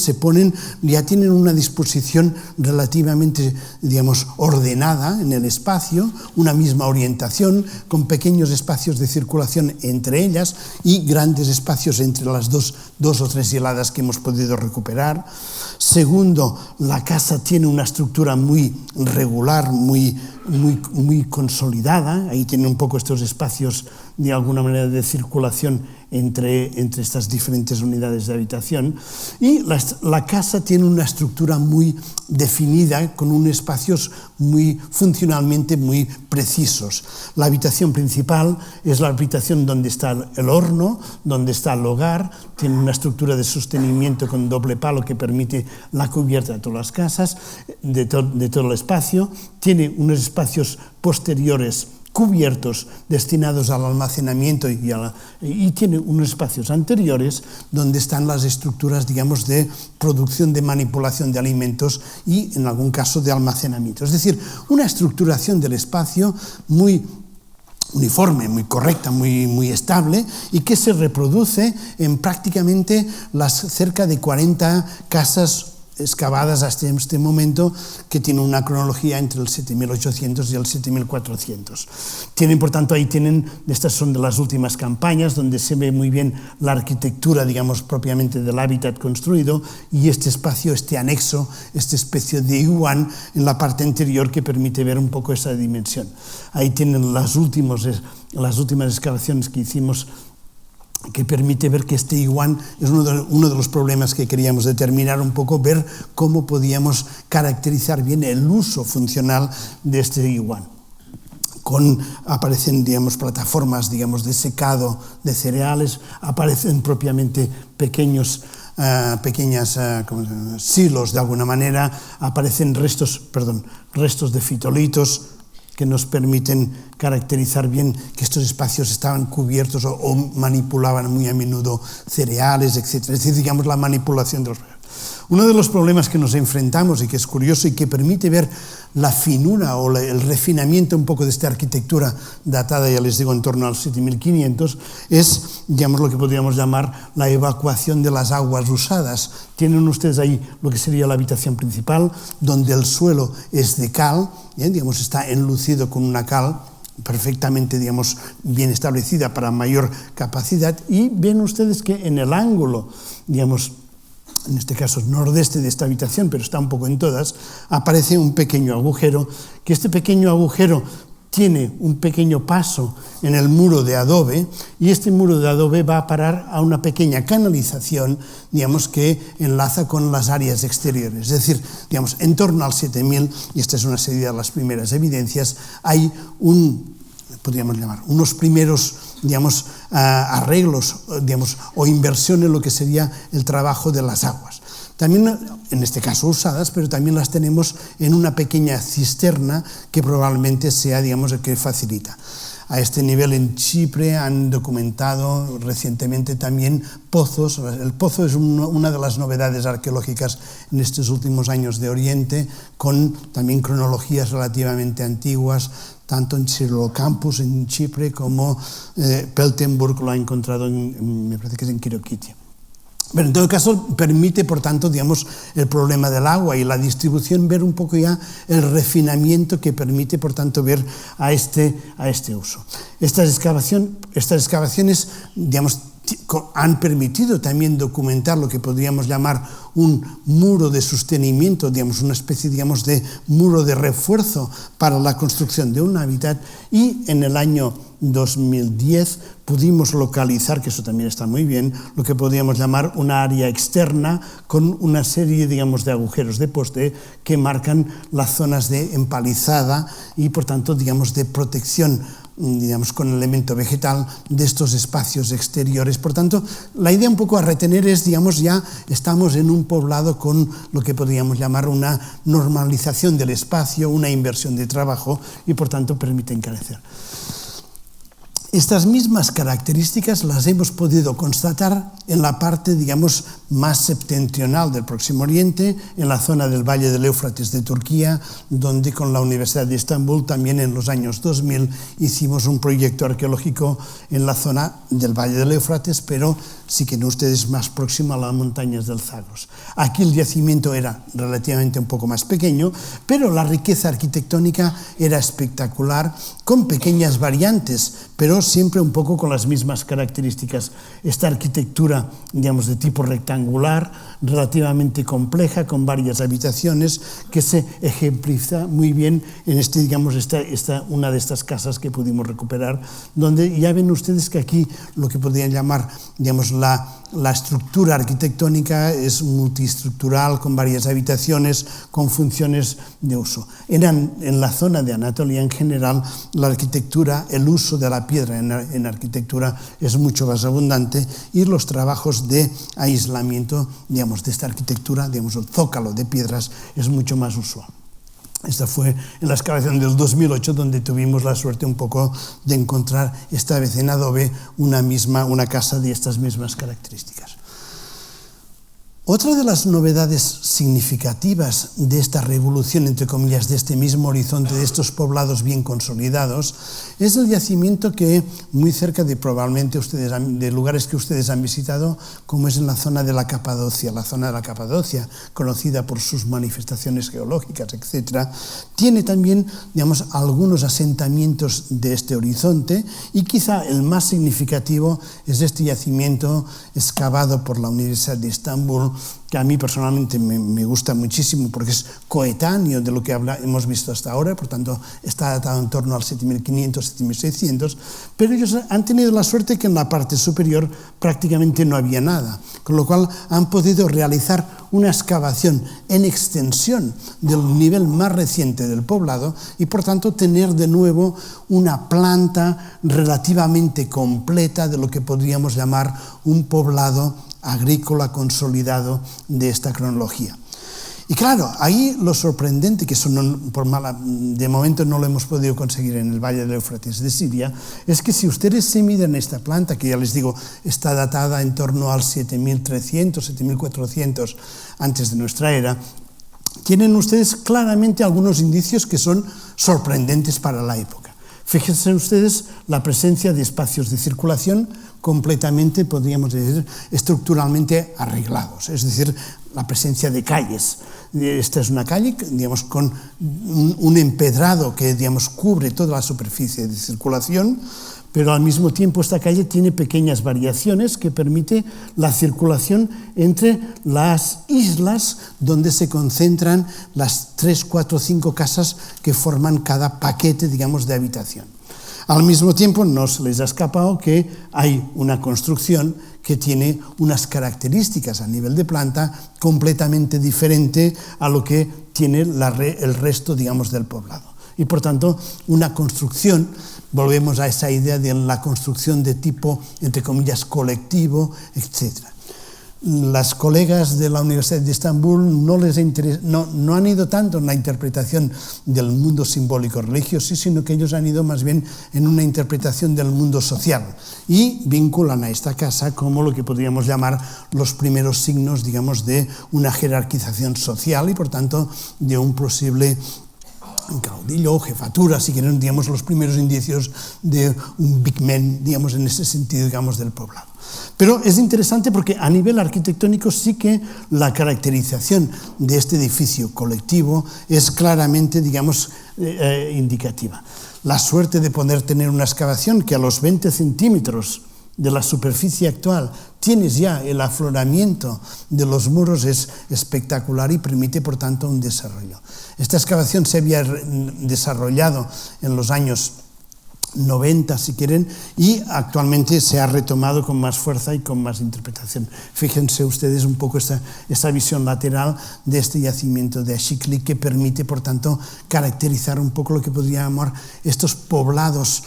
A: ya tienen una disposición relativamente, digamos, ordenada en el espacio, una misma orientación, con pequeños espacios de circulación entre ellas y grandes espacios entre las dos o tres hiladas que hemos podido recuperar. Segundo, la casa tiene una estructura muy regular, muy consolidada. Ahí tiene un poco estos espacios de alguna manera de circulación entre estas diferentes unidades de habitación. Y la casa tiene una estructura muy definida, con unos espacios muy funcionalmente muy precisos. La habitación principal es la habitación donde está el horno, donde está el hogar, tiene una estructura de sostenimiento con doble palo que permite la cubierta de todas las casas, de todo el espacio, tiene unos espacios posteriores cubiertos destinados al almacenamiento y tiene unos espacios anteriores donde están las estructuras, digamos, de producción, de manipulación de alimentos y, en algún caso, de almacenamiento. Es decir, una estructuración del espacio muy uniforme, muy correcta, muy estable y que se reproduce en prácticamente las cerca de 40 casas excavadas hasta este momento, que tiene una cronología entre el 7800 y el 7400. Tienen, por tanto, estas son de las últimas campañas, donde se ve muy bien la arquitectura, digamos, propiamente del hábitat construido, y este espacio, este anexo, esta especie de iwan en la parte anterior que permite ver un poco esa dimensión. Ahí tienen las últimas excavaciones que hicimos, que permite ver que este iwan es uno de los problemas que queríamos determinar un poco, ver cómo podíamos caracterizar bien el uso funcional de este iwan. Aparecen, digamos, plataformas, digamos, de secado de cereales, aparecen propiamente pequeños silos de alguna manera, aparecen restos de fitolitos, que nos permiten caracterizar bien que estos espacios estaban cubiertos o manipulaban muy a menudo cereales, etc. Es decir, digamos, la manipulación de los... Uno de los problemas que nos enfrentamos y que es curioso y que permite ver la finura o el refinamiento un poco de esta arquitectura datada, ya les digo, en torno al 7500, es, digamos, lo que podríamos llamar la evacuación de las aguas usadas. Tienen ustedes ahí lo que sería la habitación principal, donde el suelo es de cal, digamos, está enlucido con una cal perfectamente, digamos, bien establecida para mayor capacidad, y ven ustedes que en el ángulo, digamos, en este caso nordeste de esta habitación, pero está un poco en todas, aparece un pequeño agujero, que este pequeño agujero tiene un pequeño paso en el muro de adobe, y este muro de adobe va a parar a una pequeña canalización, digamos, que enlaza con las áreas exteriores. Es decir, digamos, en torno al 7000, y esta es una serie de las primeras evidencias, hay podríamos llamar, unos primeros, digamos, arreglos, digamos, o inversión en lo que sería el trabajo de las aguas. También, en este caso usadas, pero también las tenemos en una pequeña cisterna que probablemente sea, digamos, el que facilita. A este nivel en Chipre han documentado recientemente también pozos. El pozo es una de las novedades arqueológicas en estos últimos años de Oriente, con también cronologías relativamente antiguas, tanto en Chilocampus, en Chipre, como Peltenburg lo ha encontrado, me parece que es en Kirokitia. Pero en todo caso permite, por tanto, digamos, el problema del agua y la distribución, ver un poco ya el refinamiento que permite, por tanto, ver a este uso. Estas excavaciones, digamos, han permitido también documentar lo que podríamos llamar un muro de sostenimiento, digamos, una especie, digamos, de muro de refuerzo para la construcción de un hábitat, y en el año 2010 pudimos localizar, que eso también está muy bien, lo que podríamos llamar una área externa con una serie, digamos, de agujeros de poste que marcan las zonas de empalizada y, por tanto, digamos, de protección, digamos, con elemento vegetal de estos espacios exteriores. Por tanto, la idea un poco a retener es, digamos, ya estamos en un poblado con lo que podríamos llamar una normalización del espacio, una inversión de trabajo, y por tanto permiten crecer. Estas mismas características las hemos podido constatar en la parte, digamos, más septentrional del Próximo Oriente, en la zona del Valle del Éufrates de Turquía, donde con la Universidad de Estambul también en los años 2000 hicimos un proyecto arqueológico en la zona del Valle del Éufrates, pero sí que ustedes más próximo a las montañas del Zagros. Aquí el yacimiento era relativamente un poco más pequeño, pero la riqueza arquitectónica era espectacular, con pequeñas variantes, pero siempre un poco con las mismas características. Esta arquitectura, digamos, de tipo rectangular, rectangular, relativamente compleja, con varias habitaciones, que se ejemplifica muy bien en una de estas casas que pudimos recuperar, donde ya ven ustedes que aquí lo que podrían llamar, digamos, la estructura arquitectónica es multiestructural, con varias habitaciones, con funciones de uso. En la zona de Anatolia en general, la arquitectura, el uso de la piedra en arquitectura es mucho más abundante, y los trabajos de aislamiento, digamos, de esta arquitectura, digamos, el zócalo de piedras, es mucho más usual. Esta fue en la excavación del 2008 donde tuvimos la suerte un poco de encontrar, esta vez en adobe, una casa de estas mismas características. Otra de las novedades significativas de esta revolución, entre comillas, de este mismo horizonte, de estos poblados bien consolidados, es el yacimiento que, muy cerca de probablemente de lugares que ustedes han visitado, como es en la zona de la Capadocia. La zona de la Capadocia, conocida por sus manifestaciones geológicas, etc., tiene también, digamos, algunos asentamientos de este horizonte, y quizá el más significativo es este yacimiento excavado por la Universidad de Estambul, que a mí personalmente me gusta muchísimo porque es coetáneo de lo que hemos visto hasta ahora, por tanto está datado en torno al 7500, 7600, pero ellos han tenido la suerte que en la parte superior prácticamente no había nada, con lo cual han podido realizar una excavación en extensión del nivel más reciente del poblado y por tanto tener de nuevo una planta relativamente completa de lo que podríamos llamar un poblado agrícola consolidado de esta cronología. Y claro, ahí lo sorprendente, que eso de momento no lo hemos podido conseguir en el Valle del Éufrates de Siria, es que si ustedes se miden esta planta, que ya les digo, está datada en torno al 7300, 7400 antes de nuestra era, tienen ustedes claramente algunos indicios que son sorprendentes para la época. Fíjense ustedes la presencia de espacios de circulación completamente, podríamos decir, estructuralmente arreglados, es decir, la presencia de calles. Esta es una calle, digamos, con un empedrado que, digamos, cubre toda la superficie de circulación, pero al mismo tiempo esta calle tiene pequeñas variaciones que permite la circulación entre las islas donde se concentran las 3, 4, 5 casas que forman cada paquete, digamos, de habitación. Al mismo tiempo, no se les ha escapado que hay una construcción que tiene unas características a nivel de planta completamente diferente a lo que tiene el resto, digamos, del poblado. Y por tanto, una construcción, volvemos a esa idea de la construcción de tipo, entre comillas, colectivo, etc. Las colegas de la Universidad de Estambul no han ido tanto en la interpretación del mundo simbólico religioso, sino que ellos han ido más bien en una interpretación del mundo social y vinculan a esta casa como lo que podríamos llamar los primeros signos, digamos, de una jerarquización social y por tanto de un posible caudillo o jefatura, si quieren, digamos, los primeros indicios de un big man, digamos, en ese sentido, digamos, del poblado. Pero es interesante porque a nivel arquitectónico sí que la caracterización de este edificio colectivo es claramente, digamos, indicativa. La suerte de poder tener una excavación que a los 20 centímetros de la superficie actual tienes ya el afloramiento de los muros es espectacular y permite, por tanto, un desarrollo. Esta excavación se había desarrollado en los años 90, si quieren, y actualmente se ha retomado con más fuerza y con más interpretación. Fíjense ustedes un poco esta visión lateral de este yacimiento de Ashikli que permite, por tanto, caracterizar un poco lo que podría llamar estos poblados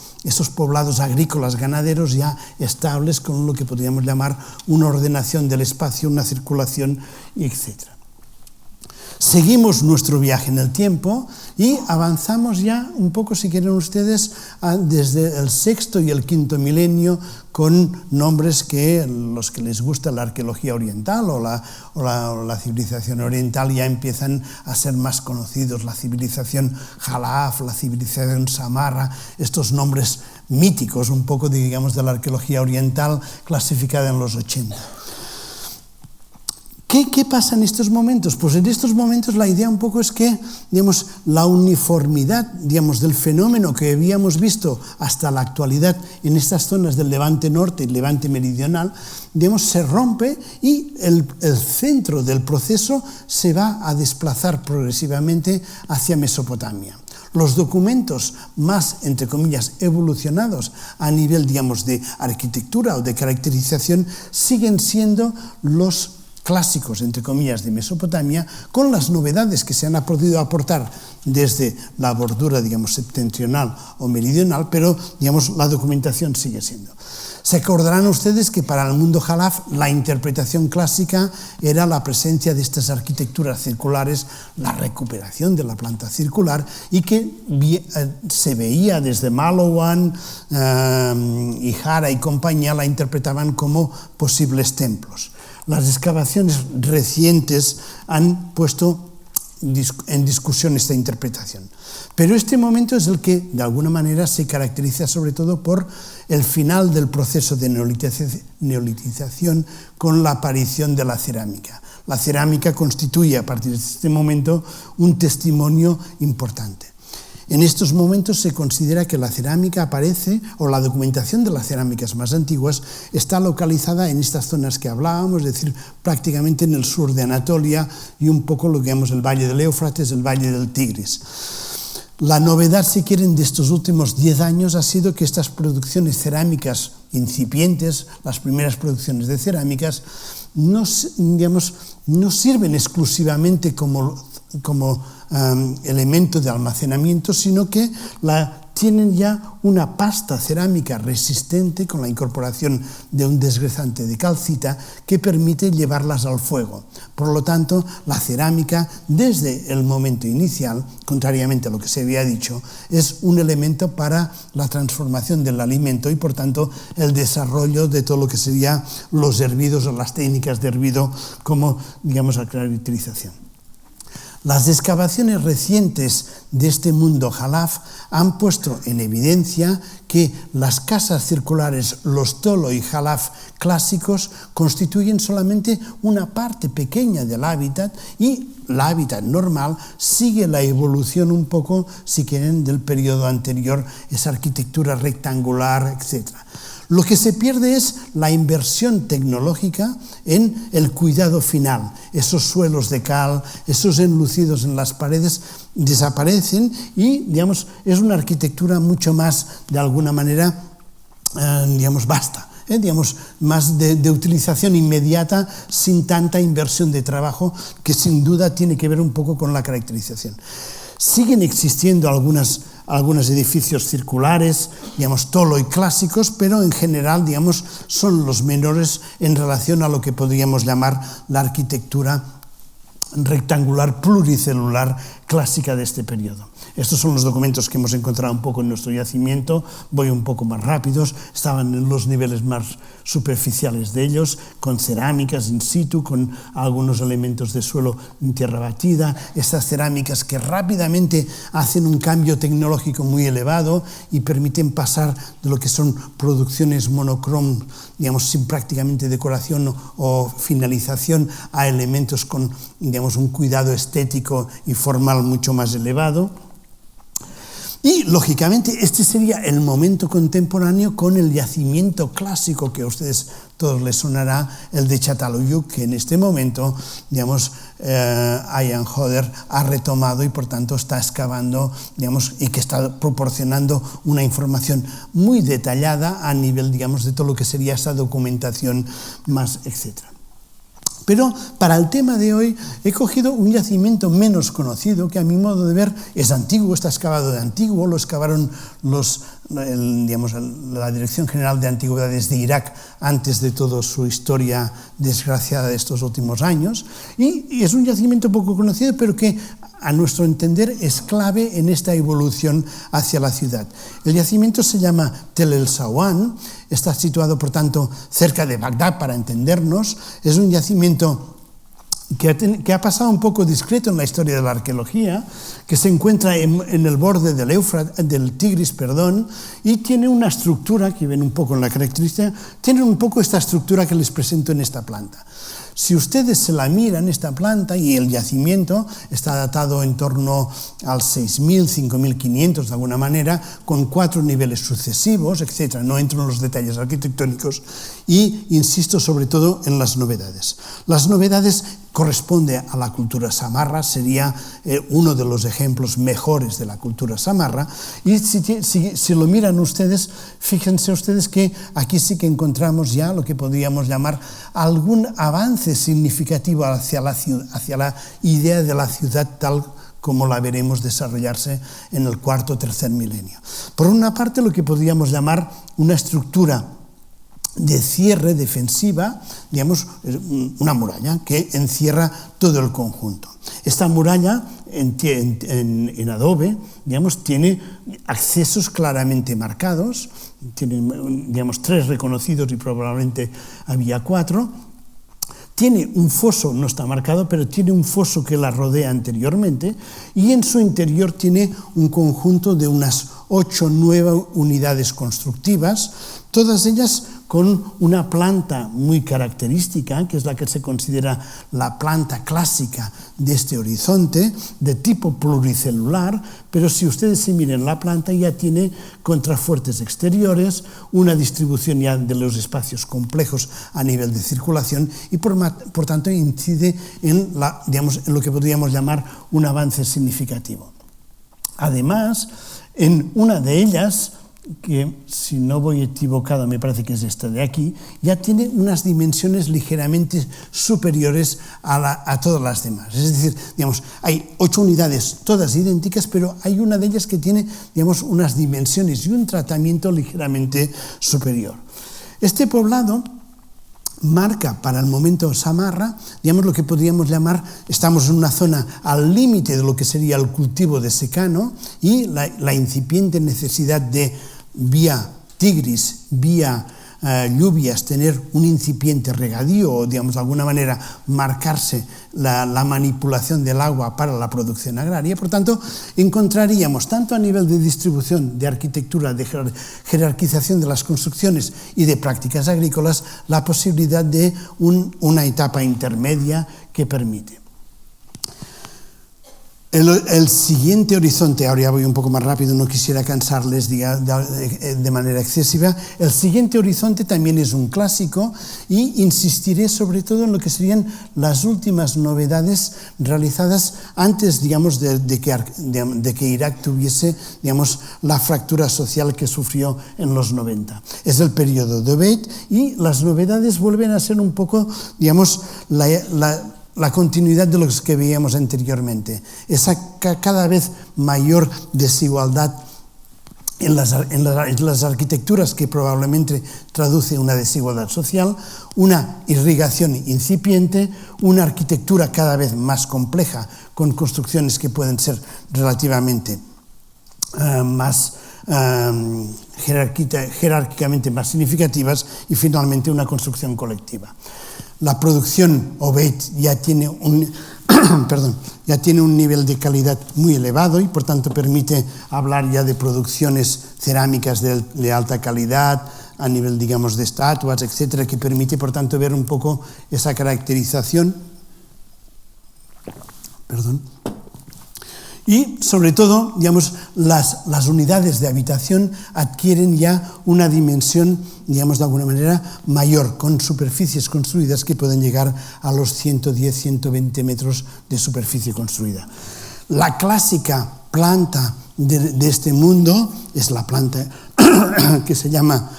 A: agrícolas, ganaderos ya estables con lo que podríamos llamar una ordenación del espacio, una circulación, etc. Seguimos nuestro viaje en el tiempo y avanzamos ya un poco, si quieren ustedes, desde el sexto y el quinto milenio con nombres que los que les gusta la arqueología oriental o la civilización oriental ya empiezan a ser más conocidos, la civilización Jalaf, la civilización Samarra, estos nombres míticos un poco, digamos, de la arqueología oriental clasificada en los 80. ¿Qué pasa en estos momentos? Pues en estos momentos la idea un poco es que, digamos, la uniformidad, digamos, del fenómeno que habíamos visto hasta la actualidad en estas zonas del Levante Norte y Levante Meridional, digamos, se rompe y el centro del proceso se va a desplazar progresivamente hacia Mesopotamia. Los documentos más, entre comillas, evolucionados a nivel, digamos, de arquitectura o de caracterización siguen siendo los clásicos, entre comillas, de Mesopotamia, con las novedades que se han podido aportar desde la bordura, digamos, septentrional o meridional, pero, digamos, la documentación sigue siendo. Se acordarán ustedes que para el mundo jalaf la interpretación clásica era la presencia de estas arquitecturas circulares, la recuperación de la planta circular, y que se veía desde Malowan y Jara y compañía, la interpretaban como posibles templos. Las excavaciones recientes han puesto en discusión esta interpretación. Pero este momento es el que, de alguna manera, se caracteriza sobre todo por el final del proceso de neolitización con la aparición de la cerámica. La cerámica constituye, a partir de este momento, un testimonio importante. En estos momentos se considera que la cerámica aparece, o la documentación de las cerámicas más antiguas, está localizada en estas zonas que hablábamos, es decir, prácticamente en el sur de Anatolia y un poco lo que llamamos el Valle del Éufrates, el Valle del Tigris. La novedad, si quieren, de estos últimos 10 años ha sido que estas producciones cerámicas incipientes, las primeras producciones de cerámicas, no sirven exclusivamente como elemento de almacenamiento, sino que tienen ya una pasta cerámica resistente con la incorporación de un desgrezante de calcita que permite llevarlas al fuego. Por lo tanto, la cerámica, desde el momento inicial, contrariamente a lo que se había dicho, es un elemento para la transformación del alimento y, por tanto, el desarrollo de todo lo que serían los hervidos o las técnicas de hervido como, digamos, la caracterización. Las excavaciones recientes de este mundo jalaf han puesto en evidencia que las casas circulares, los tolo y jalaf clásicos, constituyen solamente una parte pequeña del hábitat y el hábitat normal sigue la evolución un poco, si quieren, del periodo anterior, esa arquitectura rectangular, etc. Lo que se pierde es la inversión tecnológica en el cuidado final. Esos suelos de cal, esos enlucidos en las paredes desaparecen y, digamos, es una arquitectura mucho más, de alguna manera, vasta. Más de utilización inmediata sin tanta inversión de trabajo que sin duda tiene que ver un poco con la caracterización. Siguen existiendo algunos edificios circulares, tolo y clásicos, pero en general, son los menores en relación a lo que podríamos llamar la arquitectura rectangular pluricelular clásica de este periodo. Estos son los documentos que hemos encontrado un poco en nuestro yacimiento, voy un poco más rápidos, estaban en los niveles más superficiales de ellos, con cerámicas in situ, con algunos elementos de suelo en tierra batida, estas cerámicas que rápidamente hacen un cambio tecnológico muy elevado y permiten pasar de lo que son producciones monocrom, sin prácticamente decoración o finalización, a elementos con, un cuidado estético y formal mucho más elevado. Y, lógicamente, este sería el momento contemporáneo con el yacimiento clásico que a ustedes todos les sonará, el de Çatalhöyük, que en este momento, Ayhan Hoder ha retomado y, por tanto, está excavando, y que está proporcionando una información muy detallada a nivel, de todo lo que sería esa documentación más, etcétera. Pero para el tema de hoy he cogido un yacimiento menos conocido que a mi modo de ver es antiguo, está excavado de antiguo, lo excavaron la Dirección General de Antigüedades de Irak antes de toda su historia desgraciada de estos últimos años, y es un yacimiento poco conocido pero que a nuestro entender es clave en esta evolución hacia la ciudad. El yacimiento se llama Tel El Sawan, está situado por tanto cerca de Bagdad para entendernos, es un yacimiento que ha pasado un poco discreto en la historia de la arqueología, que se encuentra en el borde del Tigris, y tiene una estructura, que ven un poco en la característica, tiene un poco esta estructura que les presento en esta planta. Si ustedes se la miran, esta planta, y el yacimiento está datado en torno al 6.000, 5.500 de alguna manera, con 4 niveles sucesivos, etc. No entro en los detalles arquitectónicos y insisto sobre todo en las novedades. Las novedades corresponde a la cultura samarra, sería uno de los ejemplos mejores de la cultura samarra, y si lo miran ustedes, fíjense ustedes que aquí sí que encontramos ya lo que podríamos llamar algún avance significativo hacia la idea de la ciudad tal como la veremos desarrollarse en el cuarto o tercer milenio. Por una parte, lo que podríamos llamar una estructura de cierre defensiva, digamos, una muralla que encierra todo el conjunto. Esta muralla en adobe, digamos, tiene accesos claramente marcados, tiene, digamos, 3 reconocidos y probablemente había 4. Tiene un foso, no está marcado, pero tiene un foso que la rodea anteriormente, y en su interior tiene un conjunto de unas 8 o 9 unidades constructivas, todas ellas con una planta muy característica, que es la que se considera la planta clásica de este horizonte, de tipo pluricelular, pero si ustedes se miran la planta ya tiene contrafuertes exteriores, una distribución ya de los espacios complejos a nivel de circulación y por tanto incide en lo que podríamos llamar un avance significativo. Además, en una de ellas, que si no voy equivocado me parece que es esta de aquí, ya tiene unas dimensiones ligeramente superiores a todas las demás. Es decir, digamos, hay 8 unidades todas idénticas, pero hay una de ellas que tiene, digamos, unas dimensiones y un tratamiento ligeramente superior. Este poblado marca para el momento Samarra, digamos, lo que podríamos llamar, estamos en una zona al límite de lo que sería el cultivo de secano y la incipiente necesidad de vía Tigris, vía lluvias, tener un incipiente regadío o, digamos, de alguna manera marcarse la manipulación del agua para la producción agraria. Por tanto, encontraríamos tanto a nivel de distribución, de arquitectura, de jerarquización de las construcciones y de prácticas agrícolas, la posibilidad de una etapa intermedia que permite. El siguiente horizonte, ahora ya voy un poco más rápido, no quisiera cansarles de manera excesiva, el siguiente horizonte también es un clásico y insistiré sobre todo en lo que serían las últimas novedades realizadas antes, digamos, de que Irak tuviese, digamos, la fractura social que sufrió en los 90. Es el periodo de Obeid y las novedades vuelven a ser un poco, digamos, la continuidad de los que veíamos anteriormente, esa cada vez mayor desigualdad en las arquitecturas que probablemente traduce una desigualdad social, una irrigación incipiente, una arquitectura cada vez más compleja con construcciones que pueden ser relativamente más jerárquicamente más significativas y finalmente una construcción colectiva. La producción Obeid ya tiene un nivel de calidad muy elevado y por tanto permite hablar ya de producciones cerámicas de alta calidad a nivel, digamos, de estatuas, etcétera, que permite por tanto ver un poco esa caracterización. Y, sobre todo, digamos, las unidades de habitación adquieren ya una dimensión, digamos, de alguna manera mayor, con superficies construidas que pueden llegar a los 110, 120 metros de superficie construida. La clásica planta de este mundo es la planta que se llama,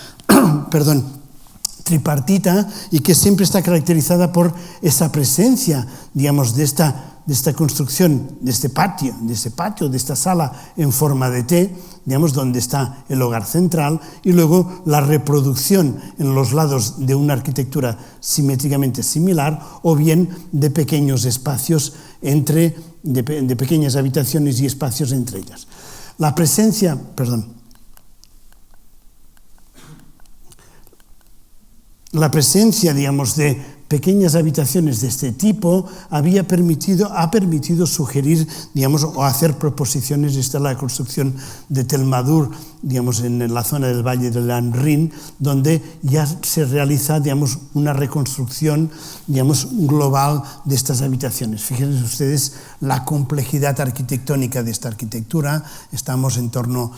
A: tripartita y que siempre está caracterizada por esa presencia, digamos, de esta construcción, de este patio, de esta sala en forma de T, digamos, donde está el hogar central, y luego la reproducción en los lados de una arquitectura simétricamente similar, o bien de pequeños espacios de pequeñas habitaciones y espacios entre ellas. La presencia, digamos, de pequeñas habitaciones de este tipo ha permitido sugerir, digamos, o hacer proposiciones. Esta es la construcción de Telmadur, digamos, en la zona del Valle del Rin, donde ya se realiza, digamos, una reconstrucción, digamos, global de estas habitaciones. Fíjense ustedes la complejidad arquitectónica de esta arquitectura. Estamos en torno,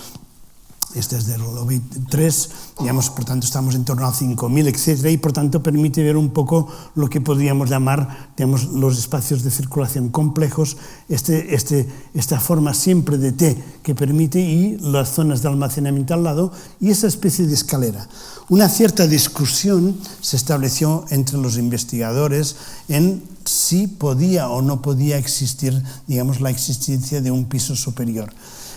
A: este es del Lobit 3, digamos, por tanto estamos en torno a 5.000, etc. Y por tanto permite ver un poco lo que podríamos llamar, digamos, los espacios de circulación complejos, esta forma siempre de T que permite, y las zonas de almacenamiento al lado, y esa especie de escalera. Una cierta discusión se estableció entre los investigadores en si podía o no podía existir, digamos, la existencia de un piso superior.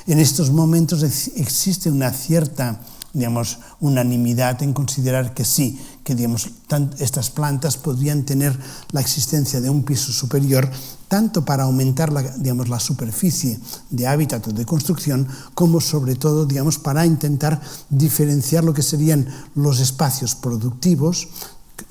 A: En estos momentos existe una cierta, digamos, unanimidad en considerar que sí, que, digamos, estas plantas podrían tener la existencia de un piso superior, tanto para aumentar la superficie de hábitat o de construcción, como sobre todo, digamos, para intentar diferenciar lo que serían los espacios productivos,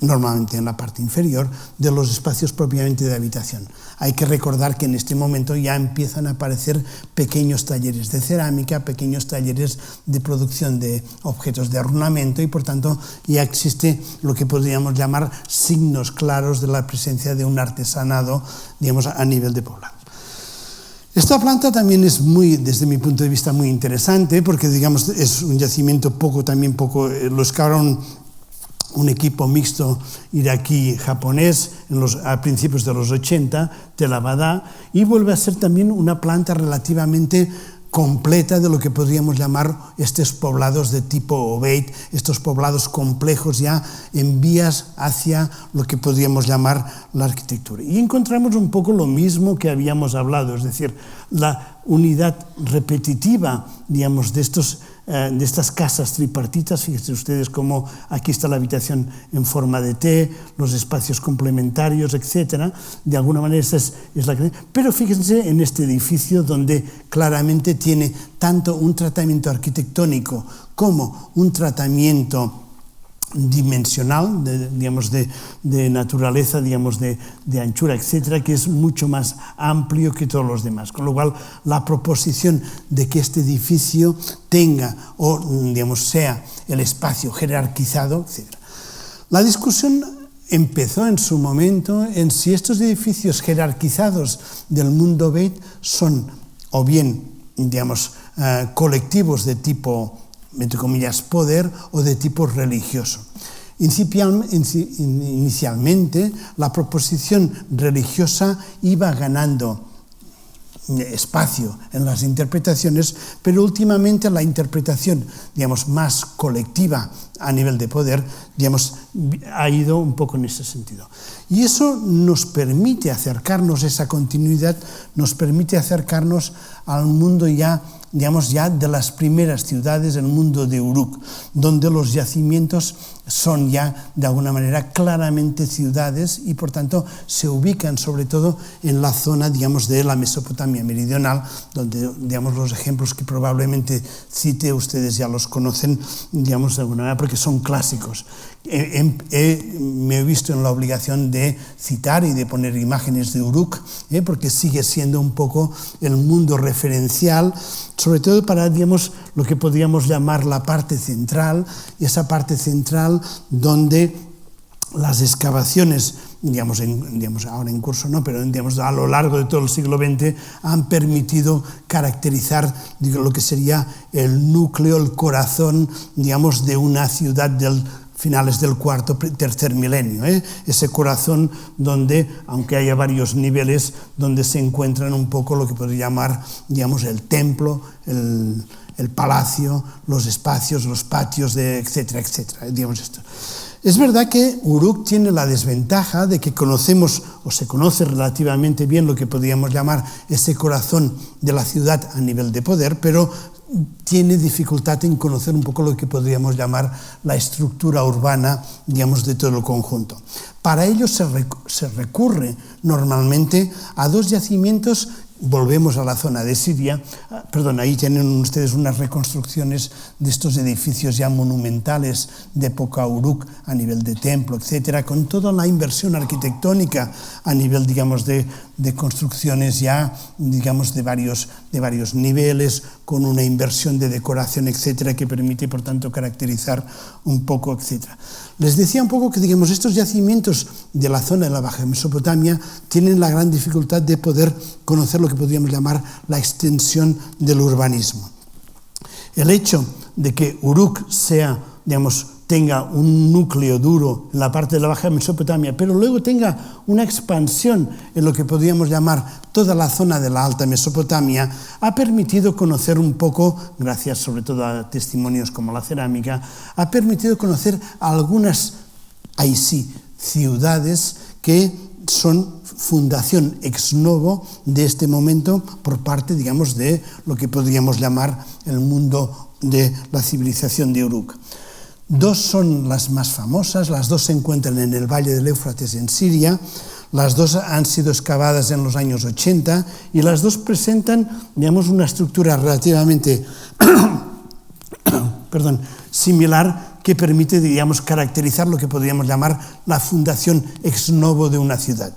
A: normalmente en la parte inferior, de los espacios propiamente de habitación. Hay que recordar que en este momento ya empiezan a aparecer pequeños talleres de cerámica, pequeños talleres de producción de objetos de ornamento, y por tanto ya existe lo que podríamos llamar signos claros de la presencia de un artesanado, digamos, a nivel de poblado. Esta planta también es desde mi punto de vista, muy interesante, porque, digamos, es un yacimiento lo excavaron un equipo mixto iraquí-japonés a principios de los 80, Tel Abadá, y vuelve a ser también una planta relativamente completa de lo que podríamos llamar estos poblados de tipo Obeid, estos poblados complejos ya en vías hacia lo que podríamos llamar la arquitectura. Y encontramos un poco lo mismo que habíamos hablado, es decir, la unidad repetitiva, digamos, de estas casas tripartitas. Fíjense ustedes cómo aquí está la habitación en forma de T, los espacios complementarios, etc. De alguna manera esa es la que... Pero fíjense en este edificio, donde claramente tiene tanto un tratamiento arquitectónico como un tratamiento dimensional, de naturaleza, digamos, de anchura, etcétera, que es mucho más amplio que todos los demás. Con lo cual, la proposición de que este edificio tenga o, digamos, sea el espacio jerarquizado, etcétera. La discusión empezó en su momento en si estos edificios jerarquizados del mundo Obeid son o bien, digamos, colectivos de tipo, entre comillas, poder, o de tipo religioso. Inicialmente, la proposición religiosa iba ganando espacio en las interpretaciones, pero últimamente la interpretación, digamos, más colectiva a nivel de poder, digamos, ha ido un poco en ese sentido. Y eso nos permite acercarnos, esa continuidad nos permite acercarnos al mundo ya, digamos, ya de las primeras ciudades, el mundo de Uruk, donde los yacimientos son ya, de alguna manera, claramente ciudades, y por tanto se ubican sobre todo en la zona, digamos, de la Mesopotamia meridional, donde, digamos, los ejemplos que probablemente cite ustedes ya los conocen, digamos, de alguna manera, porque son clásicos. Me he visto en la obligación de citar y de poner imágenes de Uruk, porque sigue siendo un poco el mundo referencial, sobre todo para, digamos, lo que podríamos llamar la parte central, y esa parte central donde las excavaciones, digamos, ahora en curso no, pero, digamos, a lo largo de todo el siglo XX han permitido caracterizar, lo que sería el núcleo, el corazón, digamos, de una ciudad finales del tercer milenio, ese corazón donde, aunque haya varios niveles, donde se encuentran un poco lo que podría llamar, digamos, el templo, el palacio, los espacios, los patios, etcétera, etcétera, digamos esto. Es verdad que Uruk tiene la desventaja de que conocemos, o se conoce relativamente bien, lo que podríamos llamar ese corazón de la ciudad a nivel de poder, pero tiene dificultad en conocer un poco lo que podríamos llamar la estructura urbana, digamos, de todo el conjunto. Para ello se recurre normalmente a dos yacimientos volvemos a la zona de Siria, perdón, ahí tienen ustedes unas reconstrucciones de estos edificios ya monumentales de época Uruk a nivel de templo, etcétera, con toda la inversión arquitectónica a nivel, digamos, de construcciones ya, digamos, de varios niveles, con una inversión de decoración, etcétera, que permite, por tanto, caracterizar un poco, etcétera. Les decía un poco que, digamos, estos yacimientos de la zona de la Baja Mesopotamia tienen la gran dificultad de poder conocer lo que podríamos llamar la extensión del urbanismo. El hecho de que Uruk sea, digamos, tenga un núcleo duro en la parte de la Baja Mesopotamia, pero luego tenga una expansión en lo que podríamos llamar toda la zona de la Alta Mesopotamia, ha permitido conocer un poco, gracias sobre todo a testimonios como la cerámica, ha permitido conocer algunas, ahí sí, ciudades que son fundación ex novo de este momento por parte, digamos, de lo que podríamos llamar el mundo de la civilización de Uruk. Dos son las más famosas, las dos se encuentran en el Valle del Éufrates en Siria, las dos han sido excavadas en los años 80 y las dos presentan, digamos, una estructura relativamente similar que permite, digamos, caracterizar lo que podríamos llamar la fundación ex novo de una ciudad.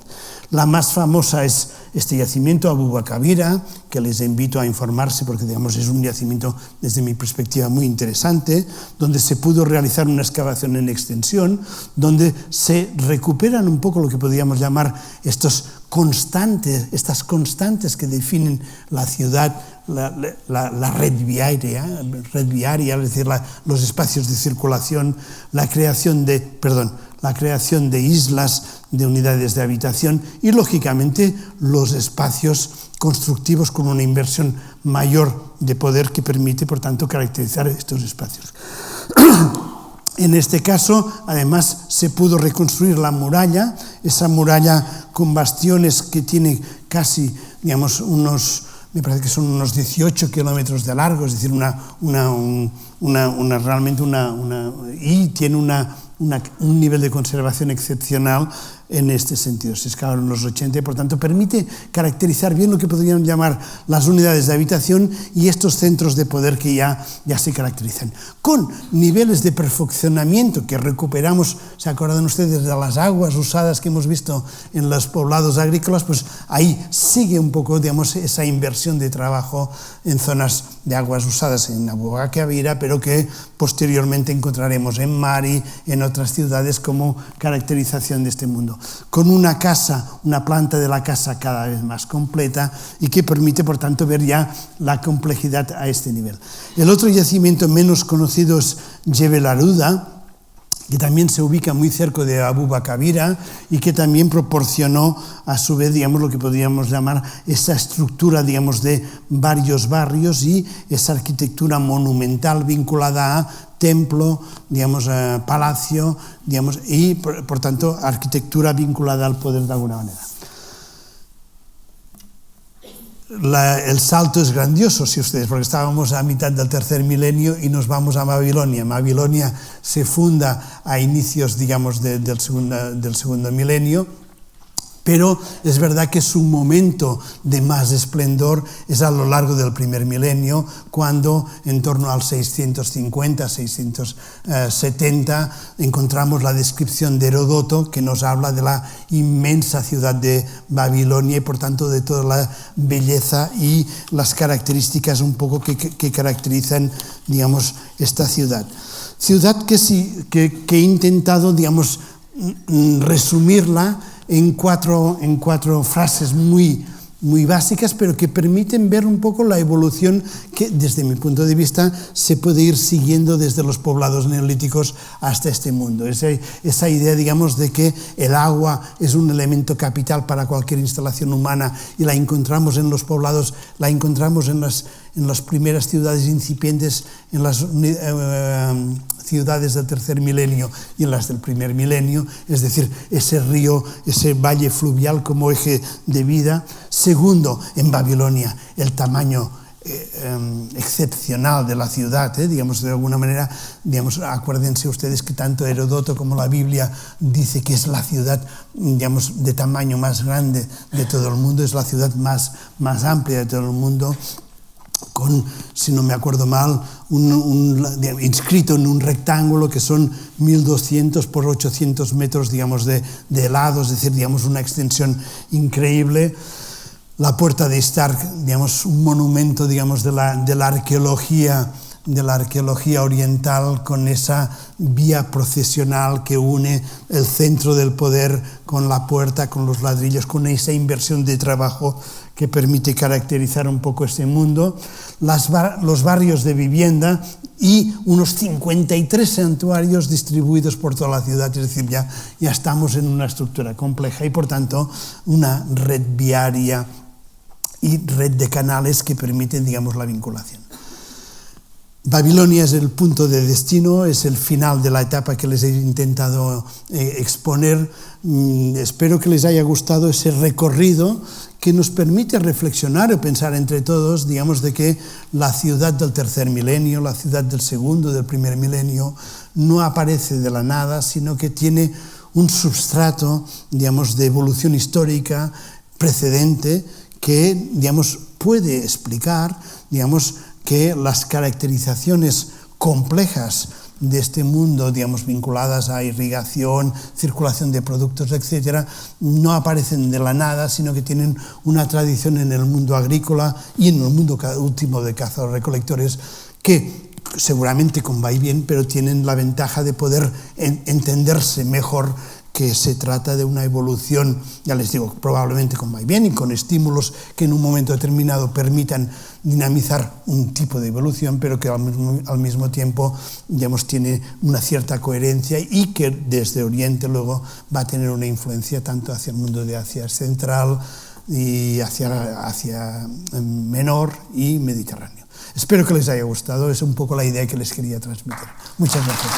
A: La más famosa es este yacimiento, Abu Bakabira, que les invito a informarse porque, digamos, es un yacimiento desde mi perspectiva muy interesante, donde se pudo realizar una excavación en extensión, donde se recuperan un poco lo que podríamos llamar estas constantes que definen la ciudad, la red viaria, es decir, los espacios de circulación, la creación de islas, de unidades de habitación y, lógicamente, los espacios constructivos con una inversión mayor de poder que permite, por tanto, caracterizar estos espacios. En este caso, además, se pudo reconstruir la muralla, esa muralla con bastiones que tiene casi, digamos, me parece que son unos 18 kilómetros de largo, es decir, y tiene un nivel de conservación excepcional en este sentido. Se excavaron en los 80 y, por tanto, permite caracterizar bien lo que podrían llamar las unidades de habitación y estos centros de poder que ya se caracterizan. Con niveles de perfeccionamiento que recuperamos, ¿se acuerdan ustedes de las aguas usadas que hemos visto en los poblados agrícolas? Pues ahí sigue un poco, digamos, esa inversión de trabajo en zonas de aguas usadas en Abu Bakabira, pero que posteriormente encontraremos en Mari, en otras ciudades, como caracterización de este mundo. Con una planta de la casa cada vez más completa y que permite, por tanto, ver ya la complejidad a este nivel. El otro yacimiento menos conocido es Jebel Aruda, que también se ubica muy cerca de Abu Bakabira y que también proporcionó, a su vez, digamos, lo que podríamos llamar esa estructura, digamos, de varios barrios y esa arquitectura monumental vinculada a templo, digamos, palacio, digamos, y, por tanto, arquitectura vinculada al poder de alguna manera. El salto es grandioso, si ustedes, porque estábamos a mitad del tercer milenio y nos vamos a Babilonia. Babilonia se funda a inicios, digamos, del segundo milenio, pero es verdad que su momento de más esplendor es a lo largo del primer milenio, cuando en torno al 650, 670, encontramos la descripción de Heródoto, que nos habla de la inmensa ciudad de Babilonia y, por tanto, de toda la belleza y las características un poco que caracterizan, digamos, esta ciudad. Ciudad que he intentado, digamos, resumirla en cuatro frases muy básicas, pero que permiten ver un poco la evolución que, desde mi punto de vista, se puede ir siguiendo desde los poblados neolíticos hasta este mundo. Esa idea, digamos, de que el agua es un elemento capital para cualquier instalación humana y la encontramos en los poblados, la encontramos en las primeras ciudades incipientes, en las ciudades del tercer milenio y en las del primer milenio, es decir, ese río, ese valle fluvial como eje de vida. Segundo, en Babilonia, el tamaño excepcional de la ciudad, digamos, de alguna manera, digamos, acuérdense ustedes que tanto Heródoto como la Biblia dice que es la ciudad, digamos, de tamaño más grande de todo el mundo, es la ciudad más amplia de todo el mundo, con, si no me acuerdo mal, inscrito en un rectángulo que son 1200 por 800 metros, digamos, de lado, es decir, digamos, una extensión increíble. La Puerta de Stark, digamos, un monumento, digamos, de la arqueología oriental, con esa vía procesional que une el centro del poder con la puerta, con los ladrillos, con esa inversión de trabajo que permite caracterizar un poco este mundo, los barrios de vivienda y unos 53 santuarios distribuidos por toda la ciudad, es decir, ya estamos en una estructura compleja y por tanto una red viaria y red de canales que permiten, digamos, la vinculación. Babilonia es el punto de destino, es el final de la etapa que les he intentado exponer. Espero que les haya gustado ese recorrido que nos permite reflexionar o pensar entre todos, digamos, de que la ciudad del tercer milenio, la ciudad del segundo, del primer milenio, no aparece de la nada, sino que tiene un substrato, digamos, de evolución histórica precedente que, digamos, puede explicar, digamos, que las caracterizaciones complejas de este mundo, digamos, vinculadas a irrigación, circulación de productos, etcétera, no aparecen de la nada, sino que tienen una tradición en el mundo agrícola y en el mundo último de cazadores-recolectores que seguramente va y bien, pero tienen la ventaja de poder entenderse mejor, que se trata de una evolución, ya les digo, probablemente con bien y con estímulos que en un momento determinado permitan dinamizar un tipo de evolución, pero que al mismo tiempo, digamos, tiene una cierta coherencia y que desde Oriente luego va a tener una influencia tanto hacia el mundo de Asia Central y hacia Menor y Mediterráneo. Espero que les haya gustado, es un poco la idea que les quería transmitir. Muchas gracias.